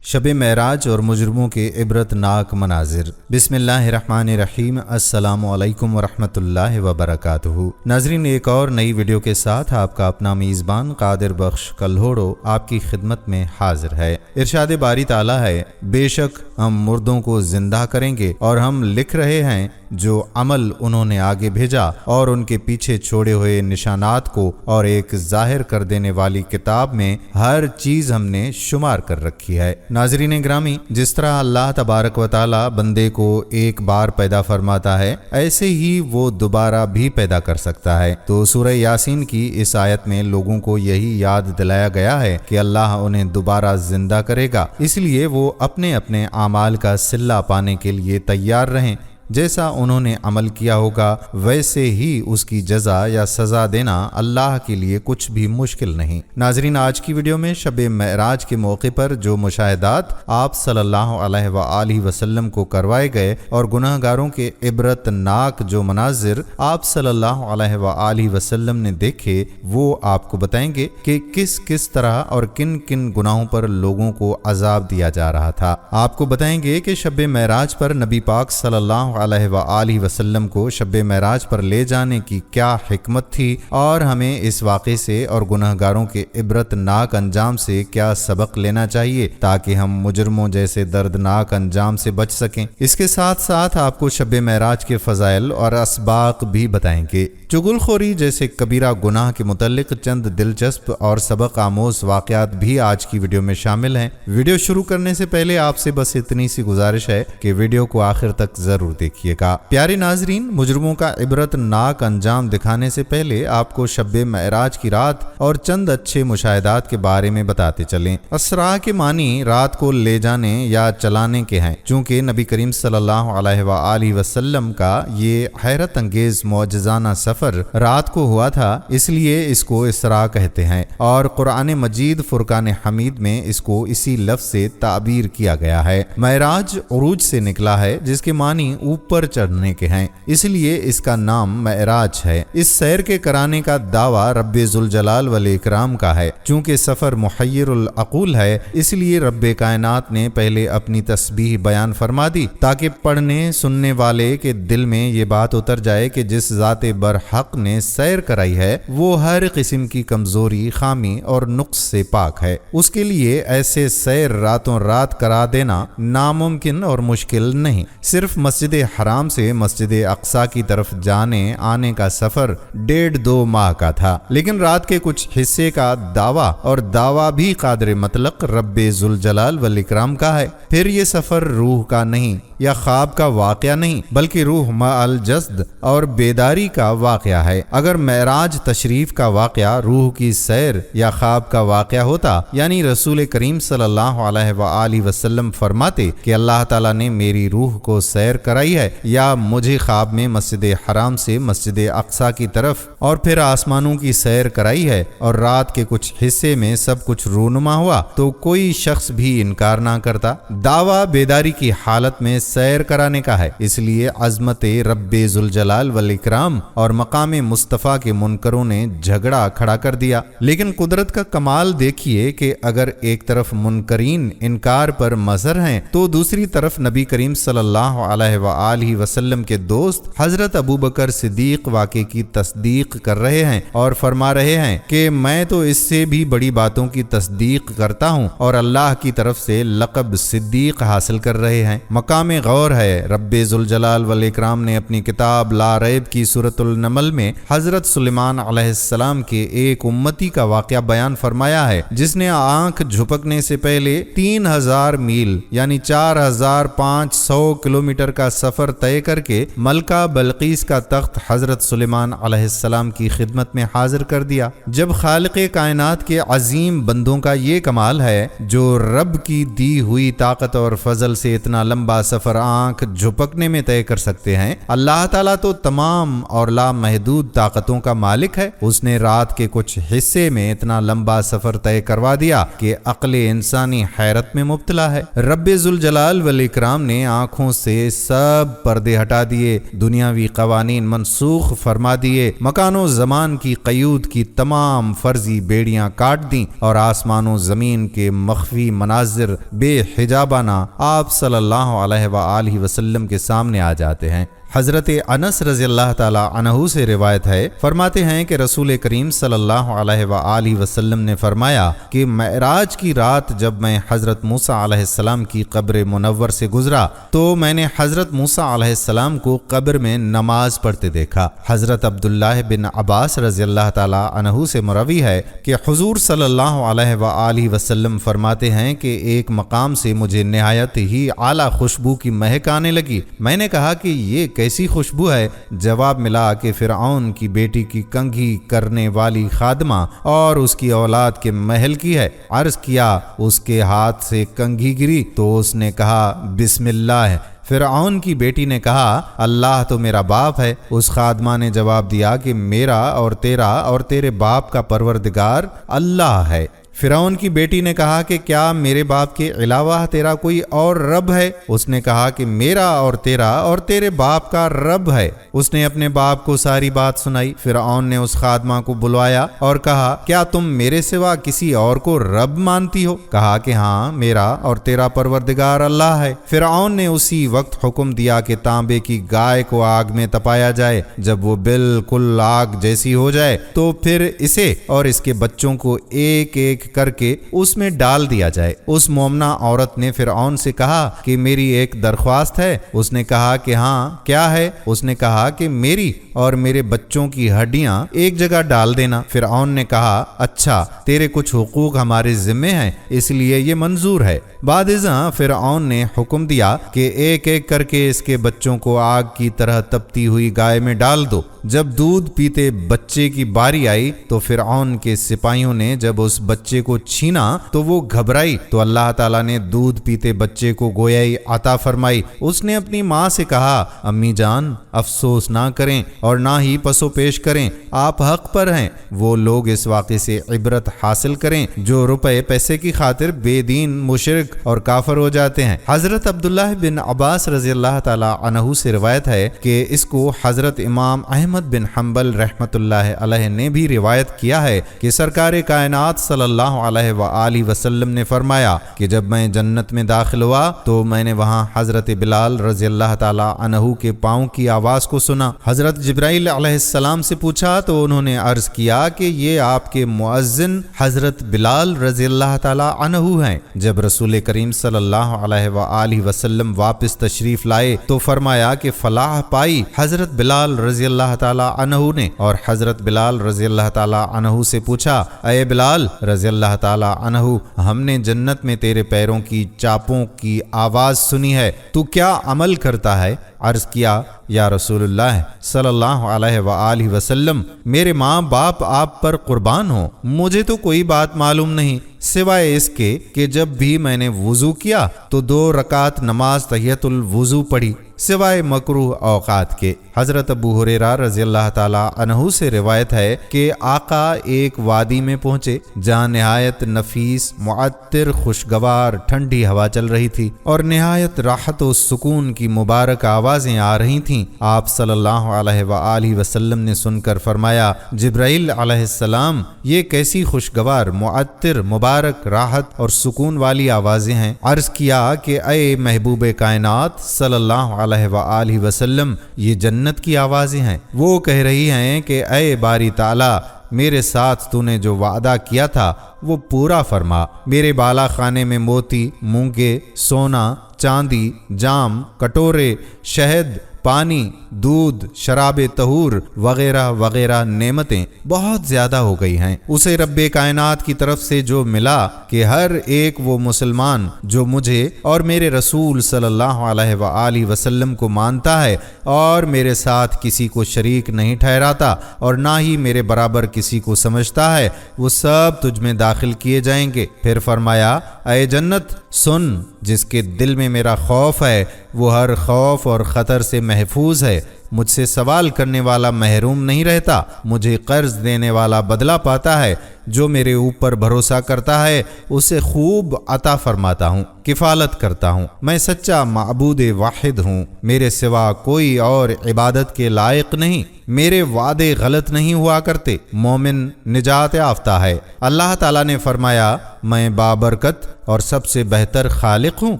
شب معراج اور مجرموں کے عبرتناک مناظر۔ بسم اللہ الرحمن الرحیم۔ السلام علیکم ورحمۃ اللہ وبرکاتہ۔ ناظرین، ایک اور نئی ویڈیو کے ساتھ آپ کا اپنا میزبان قادر بخش کلہوڑو آپ کی خدمت میں حاضر ہے۔ ارشاد باری تعالیٰ ہے، بے شک ہم مردوں کو زندہ کریں گے اور ہم لکھ رہے ہیں جو عمل انہوں نے آگے بھیجا اور ان کے پیچھے چھوڑے ہوئے نشانات کو، اور ایک ظاہر کر دینے والی کتاب میں ہر چیز ہم نے شمار کر رکھی ہے۔ ناظرین گرامی، جس طرح اللہ تبارک و تعالی بندے کو ایک بار پیدا فرماتا ہے، ایسے ہی وہ دوبارہ بھی پیدا کر سکتا ہے۔ تو سورہ یاسین کی اس آیت میں لوگوں کو یہی یاد دلایا گیا ہے کہ اللہ انہیں دوبارہ زندہ کرے گا، اس لیے وہ اپنے اپنے اعمال کا صلہ پانے کے لیے تیار رہیں۔ جیسا انہوں نے عمل کیا ہوگا ویسے ہی اس کی جزا یا سزا دینا اللہ کے لیے کچھ بھی مشکل نہیں۔ ناظرین، آج کی ویڈیو میں شب معراج کے موقع پر جو مشاہدات آپ صلی اللہ علیہ وآلہ وسلم کو کروائے گئے اور گناہگاروں کے عبرتناک جو مناظر آپ صلی اللہ علیہ وآلہ وسلم نے دیکھے، وہ آپ کو بتائیں گے کہ کس کس طرح اور کن کن گناہوں پر لوگوں کو عذاب دیا جا رہا تھا۔ آپ کو بتائیں گے کہ شب معراج پر نبی پاک صلی اللہ علیہ وآلہ وسلم کو شب معراج پر لے جانے کی کیا حکمت تھی، اور ہمیں اس واقعے سے اور گناہگاروں کے عبرتناک انجام سے کیا سبق لینا چاہیے تاکہ ہم مجرموں جیسے دردناک انجام سے بچ سکیں۔ اس کے ساتھ ساتھ آپ کو شب معراج کے فضائل اور اسباق بھی بتائیں گے۔ چغل خوری جیسے کبیرہ گناہ کے متعلق چند دلچسپ اور سبق آموز واقعات بھی آج کی ویڈیو میں شامل ہیں۔ ویڈیو شروع کرنے سے پہلے آپ سے بس اتنی سی گزارش ہے کہ ویڈیو کو آخر تک ضرور دیکھیے گا۔ پیارے ناظرین، مجرموں کا عبرتناک انجام دکھانے سے پہلے آپ کو شب معراج کی رات اور چند اچھے مشاہدات کے بارے میں بتاتے چلیں۔ اسراء کے معنی رات کو لے جانے یا چلانے کے ہیں۔ چونکہ نبی کریم صلی اللہ علیہ وآلہ وسلم کا یہ حیرت انگیز معجزانہ سفر رات کو ہوا تھا، اس لیے اس کو اسراء کہتے ہیں، اور قرآن مجید فرقان حمید میں اس کو اسی لفظ سے تعبیر کیا گیا ہے۔ معراج عروج سے نکلا ہے، جس کے معنی اوپر چڑھنے کے ہیں، اس لیے اس کا نام معراج ہے۔ اس سیر کے کرانے کا دعویٰ رب ذوالجلال والاکرام کا ہے۔ چونکہ سفر محیر العقول ہے، اس لیے رب کائنات نے پہلے اپنی تسبیح بیان فرما دی تاکہ پڑھنے سننے والے کے دل میں یہ بات اتر جائے کہ جس ذات برحق نے سیر کرائی ہے وہ ہر قسم کی کمزوری، خامی اور نقص سے پاک ہے۔ اس کے لیے ایسے سیر راتوں رات کرا دینا ناممکن اور مشکل نہیں۔ صرف مسجد حرام سے مسجد اقصی کی طرف جانے آنے کا سفر 1.5-2 ماہ کا تھا، لیکن رات کے کچھ حصے کا دعویٰ اور دعویٰ بھی قادر مطلق رب ذوالجلال والاکرام کا ہے۔ پھر یہ سفر روح کا نہیں یا خواب کا واقعہ نہیں، بلکہ روح مع الجسد اور بیداری کا واقعہ ہے۔ اگر معراج تشریف کا واقعہ روح کی سیر یا خواب کا واقعہ ہوتا، یعنی رسول کریم صلی اللہ علیہ وآلہ وسلم فرماتے کہ اللہ تعالیٰ نے میری روح کو سیر کرائی ہے، یا مجھے خواب میں مسجد حرام سے مسجد اقصی کی طرف اور پھر آسمانوں کی سیر کرائی ہے، اور رات کے کچھ حصے میں سب کچھ رونما ہوا، تو کوئی شخص بھی انکار نہ کرتا۔ دعویٰ بیداری کی حالت میں سیر کرانے کا ہے، اس لیے عظمت رب ذوالجلال والاکرام اور مقام مصطفیٰ کے منکروں نے جھگڑا کھڑا کر دیا۔ لیکن قدرت کا کمال دیکھیے کہ اگر ایک طرف منکرین انکار پر مصر ہیں تو دوسری طرف نبی کریم صلی اللہ علیہ وآلہ وسلم کے دوست حضرت ابوبکر صدیق واقعے کی تصدیق کر رہے ہیں اور فرما رہے ہیں کہ میں تو اس سے بھی بڑی باتوں کی تصدیق کرتا ہوں، اور اللہ کی طرف سے لقب صدیق حاصل کر رہے ہیں۔ مقام غور ہے، رب ذوالجلال والاکرام نے اپنی کتاب لا ریب کی سورۃ النمل میں حضرت سلیمان علیہ السلام کے ایک امتی کا واقعہ بیان فرمایا ہے، جس نے آنکھ جھپکنے سے پہلے 3000 میل یعنی 4500 کلومیٹر کا سفر طے کر کے ملکہ بلقیس کا تخت حضرت سلیمان علیہ السلام کی خدمت میں حاضر کر دیا۔ جب خالق کائنات کے عظیم بندوں کا یہ کمال ہے جو رب کی دی ہوئی طاقت اور فضل سے اتنا لمبا سفر آنکھ جھپکنے میں طے کر سکتے ہیں، اللہ تعالیٰ تو تمام اور لا محدود طاقتوں کا مالک ہے؟ اس نے رات کے کچھ حصے میں اتنا لمبا سفر طے کروا دیا کہ عقل انسانی حیرت میں مبتلا ہے۔ رب ذوالجلال والاکرام نے آنکھوں سے سب پردے ہٹا دیے، دنیاوی قوانین منسوخ فرما دیے، مکان و زمان کی قیود کی تمام فرضی بیڑیاں کاٹ دیں، اور آسمان و زمین کے مخفی مناظر بے حجابانہ آپ صلی اللہ علیہ وآلہ وسلم کے سامنے آ جاتے ہیں۔ حضرت انس رضی اللہ تعالی عنہ سے روایت ہے، فرماتے ہیں کہ رسول کریم صلی اللہ علیہ وآلہ وسلم نے فرمایا کہ معراج کی رات جب میں حضرت موسیٰ علیہ السلام کی قبر منور سے گزرا تو میں نے حضرت موسیٰ علیہ السلام کو قبر میں نماز پڑھتے دیکھا۔ حضرت عبداللہ بن عباس رضی اللہ تعالی عنہ سے مروی ہے کہ حضور صلی اللہ علیہ وآلہ وسلم فرماتے ہیں کہ ایک مقام سے مجھے نہایت ہی اعلیٰ خوشبو کی مہک آنے لگی۔ میں نے کہا کہ یہ کیسی خوشبو ہے؟ جواب ملا کہ فرعون کی بیٹی کی کنگھی کرنے والی خادمہ اور اس کی اولاد کے محل کی ہے۔ عرض کیا اس کے ہاتھ سے کنگھی گری تو اس نے کہا بسم اللہ۔ فرعون کی بیٹی نے کہا اللہ تو میرا باپ ہے۔ اس خادمہ نے جواب دیا کہ میرا اور تیرا اور تیرے باپ کا پروردگار اللہ ہے۔ فرعون کی بیٹی نے کہا کہ کیا میرے باپ کے علاوہ تیرا کوئی اور رب ہے؟ اس نے کہا کہ میرا اور تیرا اور تیرے باپ کا رب ہے۔ اس نے اپنے باپ کو ساری بات سنائی۔ فرعون نے اس خادمہ کو بلوایا اور کہا کیا تم میرے سوا کسی اور کو رب مانتی ہو؟ کہا کہ ہاں، میرا اور تیرا پروردگار اللہ ہے۔ فرعون نے اسی وقت حکم دیا کہ تانبے کی گائے کو آگ میں تپایا جائے۔ جب وہ بالکل آگ جیسی ہو جائے تو پھر اسے اور اس کے بچوں کو ایک ایک کر کے اس میں ڈال دیا جائے۔ اس مومنہ عورت نے فرعون سے کہا کہ میری ایک درخواست ہے۔ اس نے کہا کہ ہاں، کیا ہے؟ اس نے کہا کہ میری اور میرے بچوں کی ہڈیاں ایک جگہ ڈال دینا۔ فرعون نے کہا اچھا، تیرے کچھ حقوق ہمارے ذمے ہیں، اس لیے یہ منظور ہے۔ بعد ازاں فرعون نے حکم دیا کہ ایک ایک کر کے اس کے بچوں کو آگ کی طرح تپتی ہوئی گائے میں ڈال دو۔ جب دودھ پیتے بچے کی باری آئی تو فرعون کے سپاہیوں نے جب اس بچے کو چھینا تو وہ گھبرائی، تو اللہ تعالیٰ نے دودھ پیتے بچے کو گویائی عطا فرمائی۔ اس نے اپنی ماں سے کہا امی جان، افسوس نہ کریں اور نہ ہی پسو پیش کریں، آپ حق پر ہیں۔ وہ لوگ اس واقعے سے عبرت حاصل کریں جو روپے پیسے کی خاطر بے دین، مشرک اور کافر ہو جاتے ہیں۔ حضرت عبداللہ بن عباس رضی اللہ تعالی عنہ سے روایت ہے کہ اس کو حضرت امام احمد بن حنبل رحمۃ اللہ علیہ نے بھی روایت کیا ہے کہ سرکار کائنات صلی اللہ علیہ وآلہ وسلم نے فرمایا کہ جب میں جنت میں داخل ہوا تو میں نے وہاں حضرت بلال رضی اللہ تعالی عنہ کے پاؤں کی آواز کو سنا۔ حضرت جبرائیل علیہ السلام سے پوچھا تو انہوں نے عرض کیا کہ یہ آپ کے مؤذن حضرت بلال رضی اللہ تعالی عنہ ہیں۔ جب رسول کریم صلی اللہ علیہ وآلہ وسلم واپس تشریف لائے تو فرمایا کہ فلاح پائی حضرت بلال رضی اللہ تعالی عنہ نے، اور حضرت بلال رضی اللہ تعالی عنہ سے پوچھا اے بلال رضی اللہ تعالی عنہ، ہم نے جنت میں تیرے پیروں کی چاپوں کی آواز سنی ہے، تو کیا عمل کرتا ہے؟ عرض کیا یا رسول اللہ صلی اللہ علیہ وآلہ وسلم، میرے ماں باپ آپ پر قربان ہوں، مجھے تو کوئی بات معلوم نہیں سوائے اس کے کہ جب بھی میں نے وضو کیا تو 2 رکعت نماز تحیۃ الوضو پڑھی، سوائے مکروہ اوقات کے۔ حضرت ابو ہریرہ رضی اللہ تعالی عنہ سے روایت ہے کہ آقا ایک وادی میں پہنچے جہاں نہایت نفیس، معطر، خوشگوار ٹھنڈی ہوا چل رہی تھی اور نہایت راحت و سکون کی مبارک آوازیں آ رہی تھیں۔ آپ صلی اللہ علیہ وآلہ وسلم نے سن کر فرمایا جبرائیل علیہ السلام، یہ کیسی خوشگوار، معطر، مبارک، راحت اور سکون والی آوازیں ہیں؟ عرض کیا کہ اے محبوب کائنات صلی اللہ علیہ وآلہ وسلم، یہ جنت کی آوازیں ہیں۔ وہ کہہ رہی ہیں کہ اے باری تعالی، میرے ساتھ تو نے جو وعدہ کیا تھا وہ پورا فرما۔ میرے بالا خانے میں موتی، مونگے، سونا، چاندی، جام، کٹورے، شہد، پانی، دودھ، شراب طہور وغیرہ وغیرہ نعمتیں بہت زیادہ ہو گئی ہیں۔ اسے رب کائنات کی طرف سے جو ملا کہ ہر ایک وہ مسلمان جو مجھے اور میرے رسول صلی اللہ علیہ وآلہ وسلم کو مانتا ہے اور میرے ساتھ کسی کو شریک نہیں ٹھہراتا اور نہ ہی میرے برابر کسی کو سمجھتا ہے، وہ سب تجھ میں داخل کیے جائیں گے۔ پھر فرمایا اے جنت سن، جس کے دل میں میرا خوف ہے وہ ہر خوف اور خطر سے محفوظ ہے۔ مجھ سے سوال کرنے والا محروم نہیں رہتا، مجھے قرض دینے والا بدلہ پاتا ہے، جو میرے اوپر بھروسہ کرتا ہے اسے خوب عطا فرماتا ہوں، کفالت کرتا ہوں۔ میں سچا معبود واحد ہوں، میرے سوا کوئی اور عبادت کے لائق نہیں، میرے وعدے غلط نہیں ہوا کرتے، مومن نجات یافتہ ہے۔ اللہ تعالیٰ نے فرمایا میں بابرکت اور سب سے بہتر خالق ہوں۔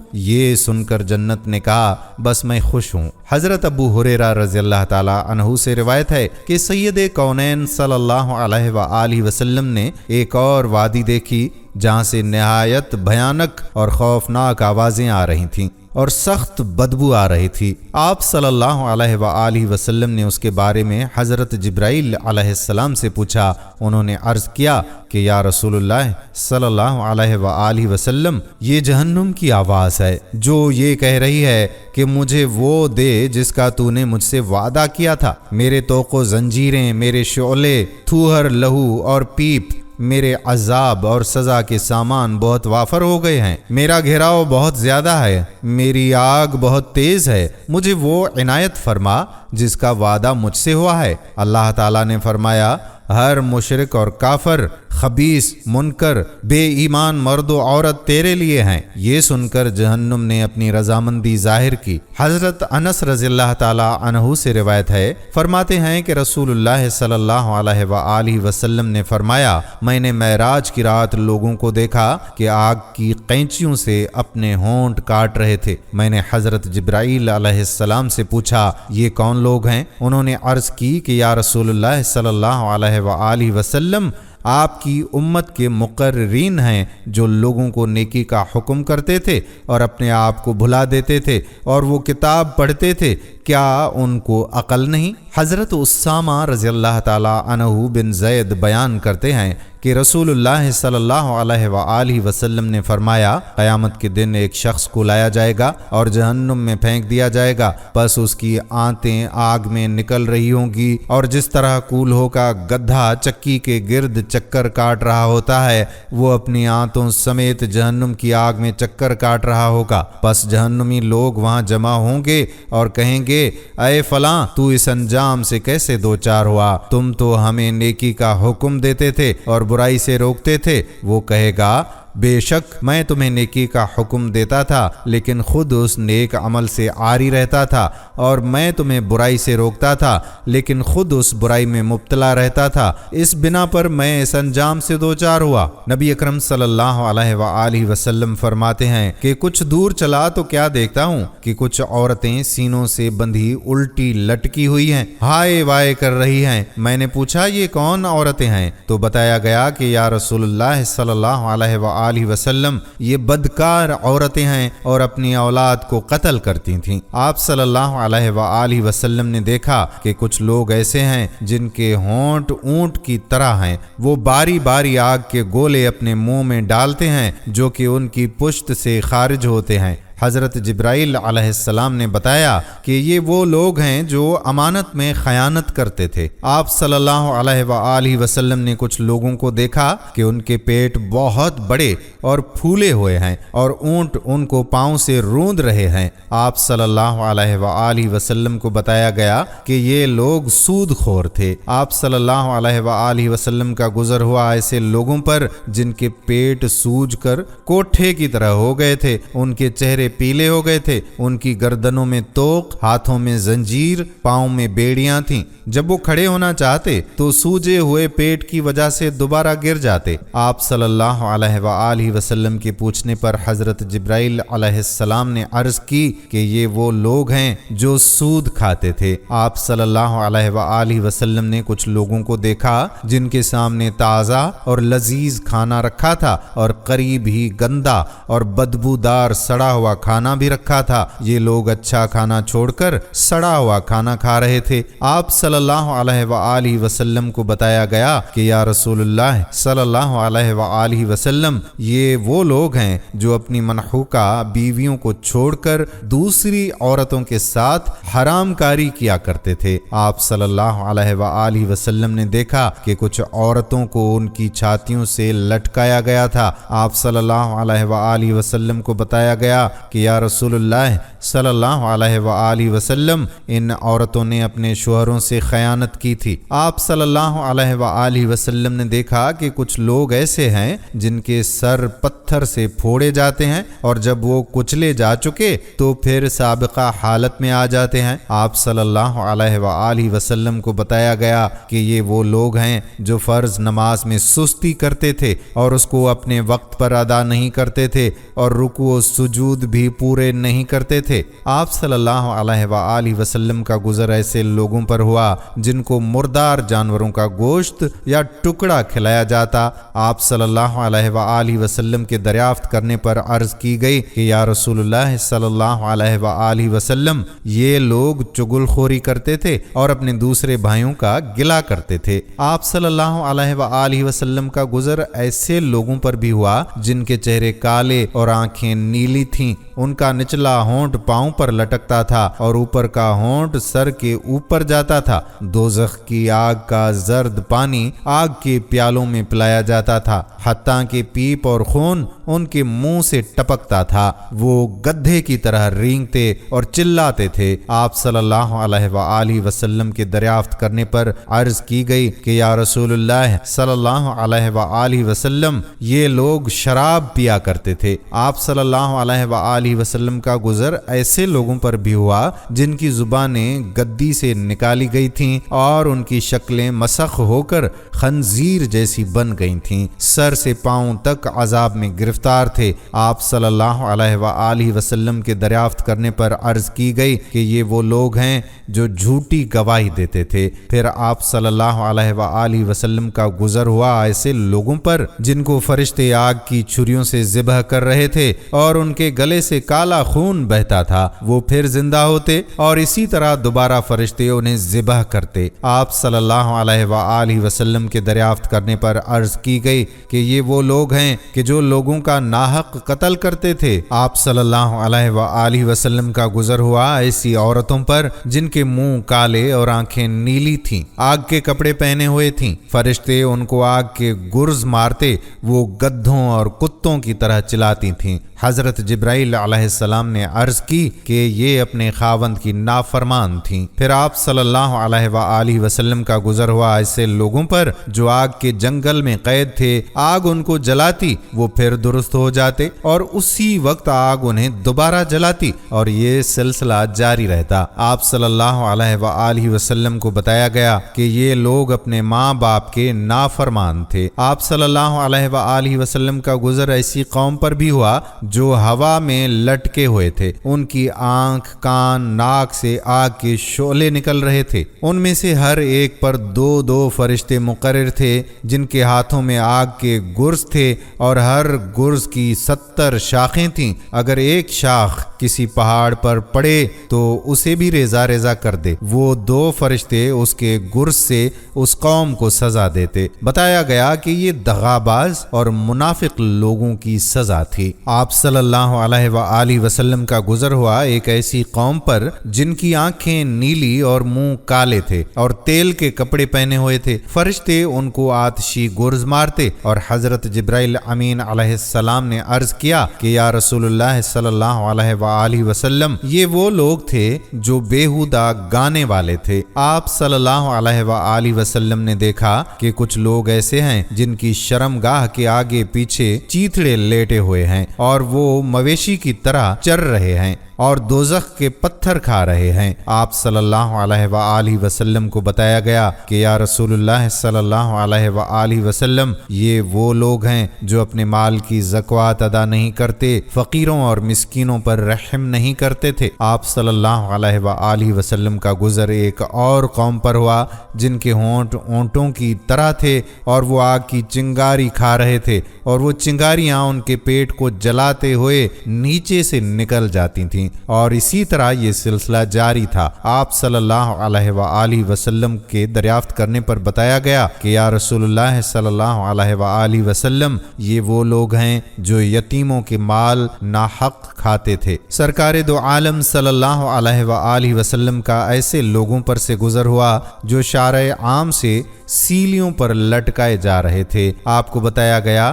یہ سن کر جنت نے کہا بس میں خوش ہوں۔ حضرت ابو ہریرہ رضی اللہ تعالیٰ عنہ سے روایت ہے کہ سید کونین صلی اللہ علیہ وآلہ وسلم نے ایک اور وادی دیکھی جہاں سے نہایت بھیانک اور خوفناک آوازیں آ رہی تھیں اور سخت بدبو آ رہی تھی۔ آپ صلی اللہ علیہ وآلہ وسلم نے اس کے بارے میں حضرت جبرائیل علیہ السلام سے پوچھا۔ انہوں نے عرض کیا کہ یا رسول اللہ صلی اللہ علیہ وآلہ وسلم، یہ جہنم کی آواز ہے جو یہ کہہ رہی ہے کہ مجھے وہ دے جس کا تو نے مجھ سے وعدہ کیا تھا۔ میرے طوق و زنجیریں، میرے شعلے، تھوہر، لہو اور پیپ، میرے عذاب اور سزا کے سامان بہت وافر ہو گئے ہیں، میرا گھیراؤ بہت زیادہ ہے، میری آگ بہت تیز ہے، مجھے وہ عنایت فرما جس کا وعدہ مجھ سے ہوا ہے۔ اللہ تعالیٰ نے فرمایا ہر مشرک اور کافر، خبیث، منکر، بے ایمان مرد و عورت تیرے لیے ہیں۔ یہ سن کر جہنم نے اپنی رضامندی ظاہر کی۔ حضرت انس رضی اللہ تعالی عنہ سے روایت ہے، فرماتے ہیں کہ رسول اللہ صلی اللہ علیہ وآلہ وسلم نے فرمایا میں نے معراج کی رات لوگوں کو دیکھا کہ آگ کی قینچیوں سے اپنے ہونٹ کاٹ رہے تھے۔ میں نے حضرت جبرائیل علیہ السلام سے پوچھا یہ کون لوگ ہیں؟ انہوں نے عرض کی کہ یا رسول اللہ صلی اللہ علیہ وآلہ وسلم، آپ کی امت کے مقررین ہیں جو لوگوں کو نیکی کا حکم کرتے تھے اور اپنے آپ کو بھلا دیتے تھے، اور وہ کتاب پڑھتے تھے، کیا ان کو عقل نہیں؟ حضرت اسامہ رضی اللہ تعالی عنہ بن زید بیان کرتے ہیں کہ رسول اللہ صلی اللہ علیہ وآلہ وسلم نے فرمایا قیامت کے دن ایک شخص کو لایا جائے گا اور جہنم میں پھینک دیا جائے گا، بس اس کی آنتیں آگ میں نکل رہی ہوں گی، اور جس طرح کولہوں کا گدھا چکی کے گرد چکر کاٹ رہا ہوتا ہے وہ اپنی آنتوں سمیت جہنم کی آگ میں چکر کاٹ رہا ہوگا۔ پس جہنمی لوگ وہاں جمع ہوں گے اور کہیں گے اے فلاں، تو اس انجام سے کیسے دوچار ہوا؟ تم تو ہمیں نیکی کا حکم دیتے تھے اور برائی سے روکتے تھے۔ وہ کہے گا بے شک میں تمہیں نیکی کا حکم دیتا تھا لیکن خود اس نیک عمل سے عاری رہتا تھا، اور میں تمہیں برائی سے روکتا تھا لیکن خود اس برائی میں مبتلا رہتا تھا، اس بنا پر میں اس انجام سے دوچار ہوا۔ نبی اکرم صلی اللہ علیہ وآلہ وسلم فرماتے ہیں کہ کچھ دور چلا تو کیا دیکھتا ہوں کہ کچھ عورتیں سینوں سے بندھی الٹی لٹکی ہوئی ہیں، ہائے وائے کر رہی ہیں۔ میں نے پوچھا یہ کون عورتیں ہیں؟ تو بتایا گیا کہ یا رسول اللہ صلی اللہ علیہ وآلہ وسلم یہ بدکار عورتیں ہیں اور اپنی اولاد کو قتل کرتی تھیں۔ آپ صلی اللہ علیہ وآلہ وسلم نے دیکھا کہ کچھ لوگ ایسے ہیں جن کے ہونٹ اونٹ کی طرح ہیں، وہ باری باری آگ کے گولے اپنے منہ میں ڈالتے ہیں جو کہ ان کی پشت سے خارج ہوتے ہیں۔ حضرت جبرائیل علیہ السلام نے بتایا کہ یہ وہ لوگ ہیں جو امانت میں خیانت کرتے تھے۔ آپ صلی اللہ علیہ وآلہ وسلم نے کچھ لوگوں کو دیکھا کہ ان کے پیٹ بہت بڑے اور پھولے ہوئے ہیں اور اونٹ ان کو پاؤں سے روند رہے ہیں۔ آپ صلی اللہ علیہ وآلہ وسلم کو بتایا گیا کہ یہ لوگ سود خور تھے۔ آپ صلی اللہ علیہ وآلہ وسلم کا گزر ہوا ایسے لوگوں پر جن کے پیٹ سوج کر کوٹھے کی طرح ہو گئے تھے، ان کے چہرے پیلے ہو گئے تھے، ان کی گردنوں میں توق، ہاتھوں میں زنجیر، پاؤں میں بیڑیاں تھیں۔ جب وہ کھڑے ہونا چاہتے تو سوجے ہوئے پیٹ کی وجہ سے دوبارہ گر جاتے۔ آپ صلی اللہ علیہ وآلہ وسلم کے پوچھنے پر حضرت جبرائیل علیہ السلام نے عرض کی کہ یہ وہ لوگ ہیں جو سود کھاتے تھے۔ آپ صلی اللہ علیہ وآلہ وسلم نے کچھ لوگوں کو دیکھا جن کے سامنے تازہ اور لذیذ کھانا رکھا تھا اور قریب ہی گندا اور بدبودار سڑا ہوا کھانا بھی رکھا تھا۔ یہ لوگ اچھا کھانا چھوڑ کر سڑا ہوا کھانا کھا رہے تھے۔ آپ صلی اللہ علیہ وآلہ وسلم کو بتایا گیا کہ یا رسول اللہ صلی اللہ علیہ وآلہ وسلم یہ وہ لوگ ہیں جو اپنی منحوکہ بیویوں کو چھوڑ کر دوسری عورتوں کے ساتھ حرام کاری کیا کرتے تھے۔ آپ صلی اللہ علیہ وآلہ وسلم نے دیکھا کہ کچھ عورتوں کو ان کی چھاتیوں سے لٹکایا گیا تھا۔ آپ صلی اللہ علیہ وآلہ وسلم کو بتایا گیا کہ یا رسول اللہ صلی اللہ علیہ وآلہ وسلم، ان عورتوں نے اپنے شوہروں سے خیانت کی تھی۔ آپ صلی اللہ علیہ وآلہ وسلم نے دیکھا کہ کچھ لوگ ایسے ہیں جن کے سر پتھر سے پھوڑے جاتے ہیں، اور جب وہ کچلے جا چکے تو پھر سابقہ حالت میں آ جاتے ہیں۔ آپ صلی اللہ علیہ وآلہ وسلم کو بتایا گیا کہ یہ وہ لوگ ہیں جو فرض نماز میں سستی کرتے تھے اور اس کو اپنے وقت پر ادا نہیں کرتے تھے، اور رکوع و سجود بھی پورے نہیں کرتے تھے۔ آپ صلی اللہ علیہ وآلہ وسلم کا گزر ایسے لوگوں پر ہوا جن کو مردار جانوروں کا گوشت یا ٹکڑا کھلایا جاتا۔ آپ صلی اللہ علیہ وآلہ وسلم کے دریافت کرنے پر عرض کی گئی کہ یا رسول اللہ صلی اللہ علیہ وآلہ وسلم، یہ لوگ چغل خوری کرتے تھے اور اپنے دوسرے بھائیوں کا گلا کرتے تھے۔ آپ صلی اللہ علیہ وآلہ وسلم کا گزر ایسے لوگوں پر بھی ہوا جن کے چہرے کالے اور آنکھیں نیلی تھیں، ان کا نچلا ہونٹ پاؤں پر لٹکتا تھا اور اوپر کا ہونٹ سر کے اوپر جاتا تھا۔ دوزخ کی آگ کا زرد پانی آگ کے پیالوں میں پلایا جاتا تھا، حتیٰ کہ پیپ اور خون ان کے منہ سے ٹپکتا تھا۔ وہ گدھے کی طرح رینگتے اور چلاتے تھے۔ آپ صلی اللہ علیہ وآلہ وسلم کے دریافت کرنے پر عرض کی گئی کہ یا رسول اللہ صلی اللہ علیہ وآلہ وسلم، یہ لوگ شراب پیا کرتے تھے۔ آپ صلی اللہ علیہ وآلہ وسلم کا گزر ایسے لوگوں پر بھی ہوا جن کی زبانیں گدی سے نکالی گئی تھیں اور ان کی شکلیں مسخ ہو کر خنزیر جیسی بن گئی تھیں، سر سے پاؤں تک عذاب میں گرفتار تھے۔ آپ صلی اللہ علیہ وآلہ وسلم کے دریافت کرنے پر عرض کی گئی کہ یہ وہ لوگ ہیں جو جھوٹی گواہی دیتے تھے۔ پھر آپ صلی اللہ علیہ وآلہ وسلم کا گزر ہوا ایسے لوگوں پر جن کو فرشتے آگ کی چھریوں سے ذبح کر رہے تھے اور ان کے گلے سے کالا خون بہتا تھا۔ وہ پھر زندہ ہوتے اور اسی طرح دوبارہ فرشتے انہیں ذبح کرتے۔ آپ صلی اللہ علیہ وآلہ وسلم کے دریافت کرنے پر عرض کی گئی کہ یہ وہ لوگ ہیں کہ جو لوگوں کا ناحق قتل کرتے تھے۔ آپ صلی اللہ علیہ وآلہ وسلم کا گزر ہوا ایسی عورتوں پر جن کے منہ کالے اور آنکھیں نیلی تھیں، آگ کے کپڑے پہنے ہوئے تھیں، فرشتے ان کو آگ کے گرز مارتے، وہ گدھوں اور کتوں کی طرح چلاتی تھیں۔ حضرت جبرائیل علیہ السلام نے عرض کی کہ یہ اپنے خاوند کی نافرمان تھیں۔ پھر آپ صلی اللہ علیہ وآلہ وسلم کا گزر ہوا ایسے لوگوں پر جو آگ کے جنگل میں قید تھے، آگ ان کو جلاتی، وہ پھر درست ہو جاتے اور اسی وقت آگ انہیں دوبارہ جلاتی، اور یہ سلسلہ جاری رہتا۔ آپ صلی اللہ علیہ وآلہ وسلم کو بتایا گیا کہ یہ لوگ اپنے ماں باپ کے نافرمان تھے۔ آپ صلی اللہ علیہ وآلہ وسلم کا گزر ایسی قوم پر بھی ہوا جو ہوا میں لٹکے ہوئے تھے، ان کی آنکھ، کان، ناک سے آگ کے شعلے نکل رہے تھے۔ ان میں سے ہر ایک پر دو دو فرشتے مقرر تھے جن کے ہاتھوں میں آگ کے گرز تھے، اور ہر گرز کی 70 شاخیں تھیں۔ اگر ایک شاخ کسی پہاڑ پر پڑے تو اسے بھی ریزہ ریزہ کر دے، وہ دو فرشتے اس کے گرز سے اس قوم کو سزا دیتے۔ بتایا گیا کہ یہ دغاباز اور منافق لوگوں کی سزا تھی۔ آپ صلی اللہ علیہ وآلہ وسلم کا گزر ہوا ایک ایسی قوم پر جن کی آنکھیں نیلی اور منہ کالے تھے اور تیل کے کپڑے پہنے ہوئے تھے، فرشتے ان کو آتشی گرز مارتے، اور حضرت جبرائیل امین علیہ السلام نے عرض کیا کہ یا رسول اللہ صلی اللہ علیہ وآلہ وسلم، یہ وہ لوگ تھے جو بیہودہ گانے والے تھے۔ آپ صلی اللہ علیہ وآلہ وسلم نے دیکھا کہ کچھ لوگ ایسے ہیں جن کی شرمگاہ کے آگے پیچھے چیتڑے لیٹے ہوئے ہیں اور وہ مویشی کی طرح چر رہے ہیں اور دوزخ کے پتھر کھا رہے ہیں۔ آپ صلی اللہ علیہ وآلہ وسلم کو بتایا گیا کہ یا رسول اللہ صلی اللہ علیہ وآلہ وسلم، یہ وہ لوگ ہیں جو اپنے مال کی زکوٰۃ ادا نہیں کرتے، فقیروں اور مسکینوں پر رحم نہیں کرتے تھے۔ آپ صلی اللہ علیہ وآلہ وسلم کا گزر ایک اور قوم پر ہوا جن کے ہونٹ اونٹوں کی طرح تھے اور وہ آگ کی چنگاری کھا رہے تھے، اور وہ چنگاریاں ان کے پیٹ کو جلاتے ہوئے نیچے سے نکل جاتی تھیں، اور اسی طرح یہ سلسلہ جاری تھا۔ آپ صلی اللہ علیہ وآلہ وسلم کے دریافت کرنے پر بتایا گیا کہ یا رسول اللہ صلی اللہ علیہ وآلہ وسلم، یہ وہ لوگ ہیں جو یتیموں کے مال ناحق کھاتے تھے۔ سرکار دو عالم صلی اللہ علیہ وآلہ وسلم کا ایسے لوگوں پر سے گزر ہوا جو شارع عام سے سیلیوں پر لٹکائے جا رہے تھے۔ آپ کو بتایا گیا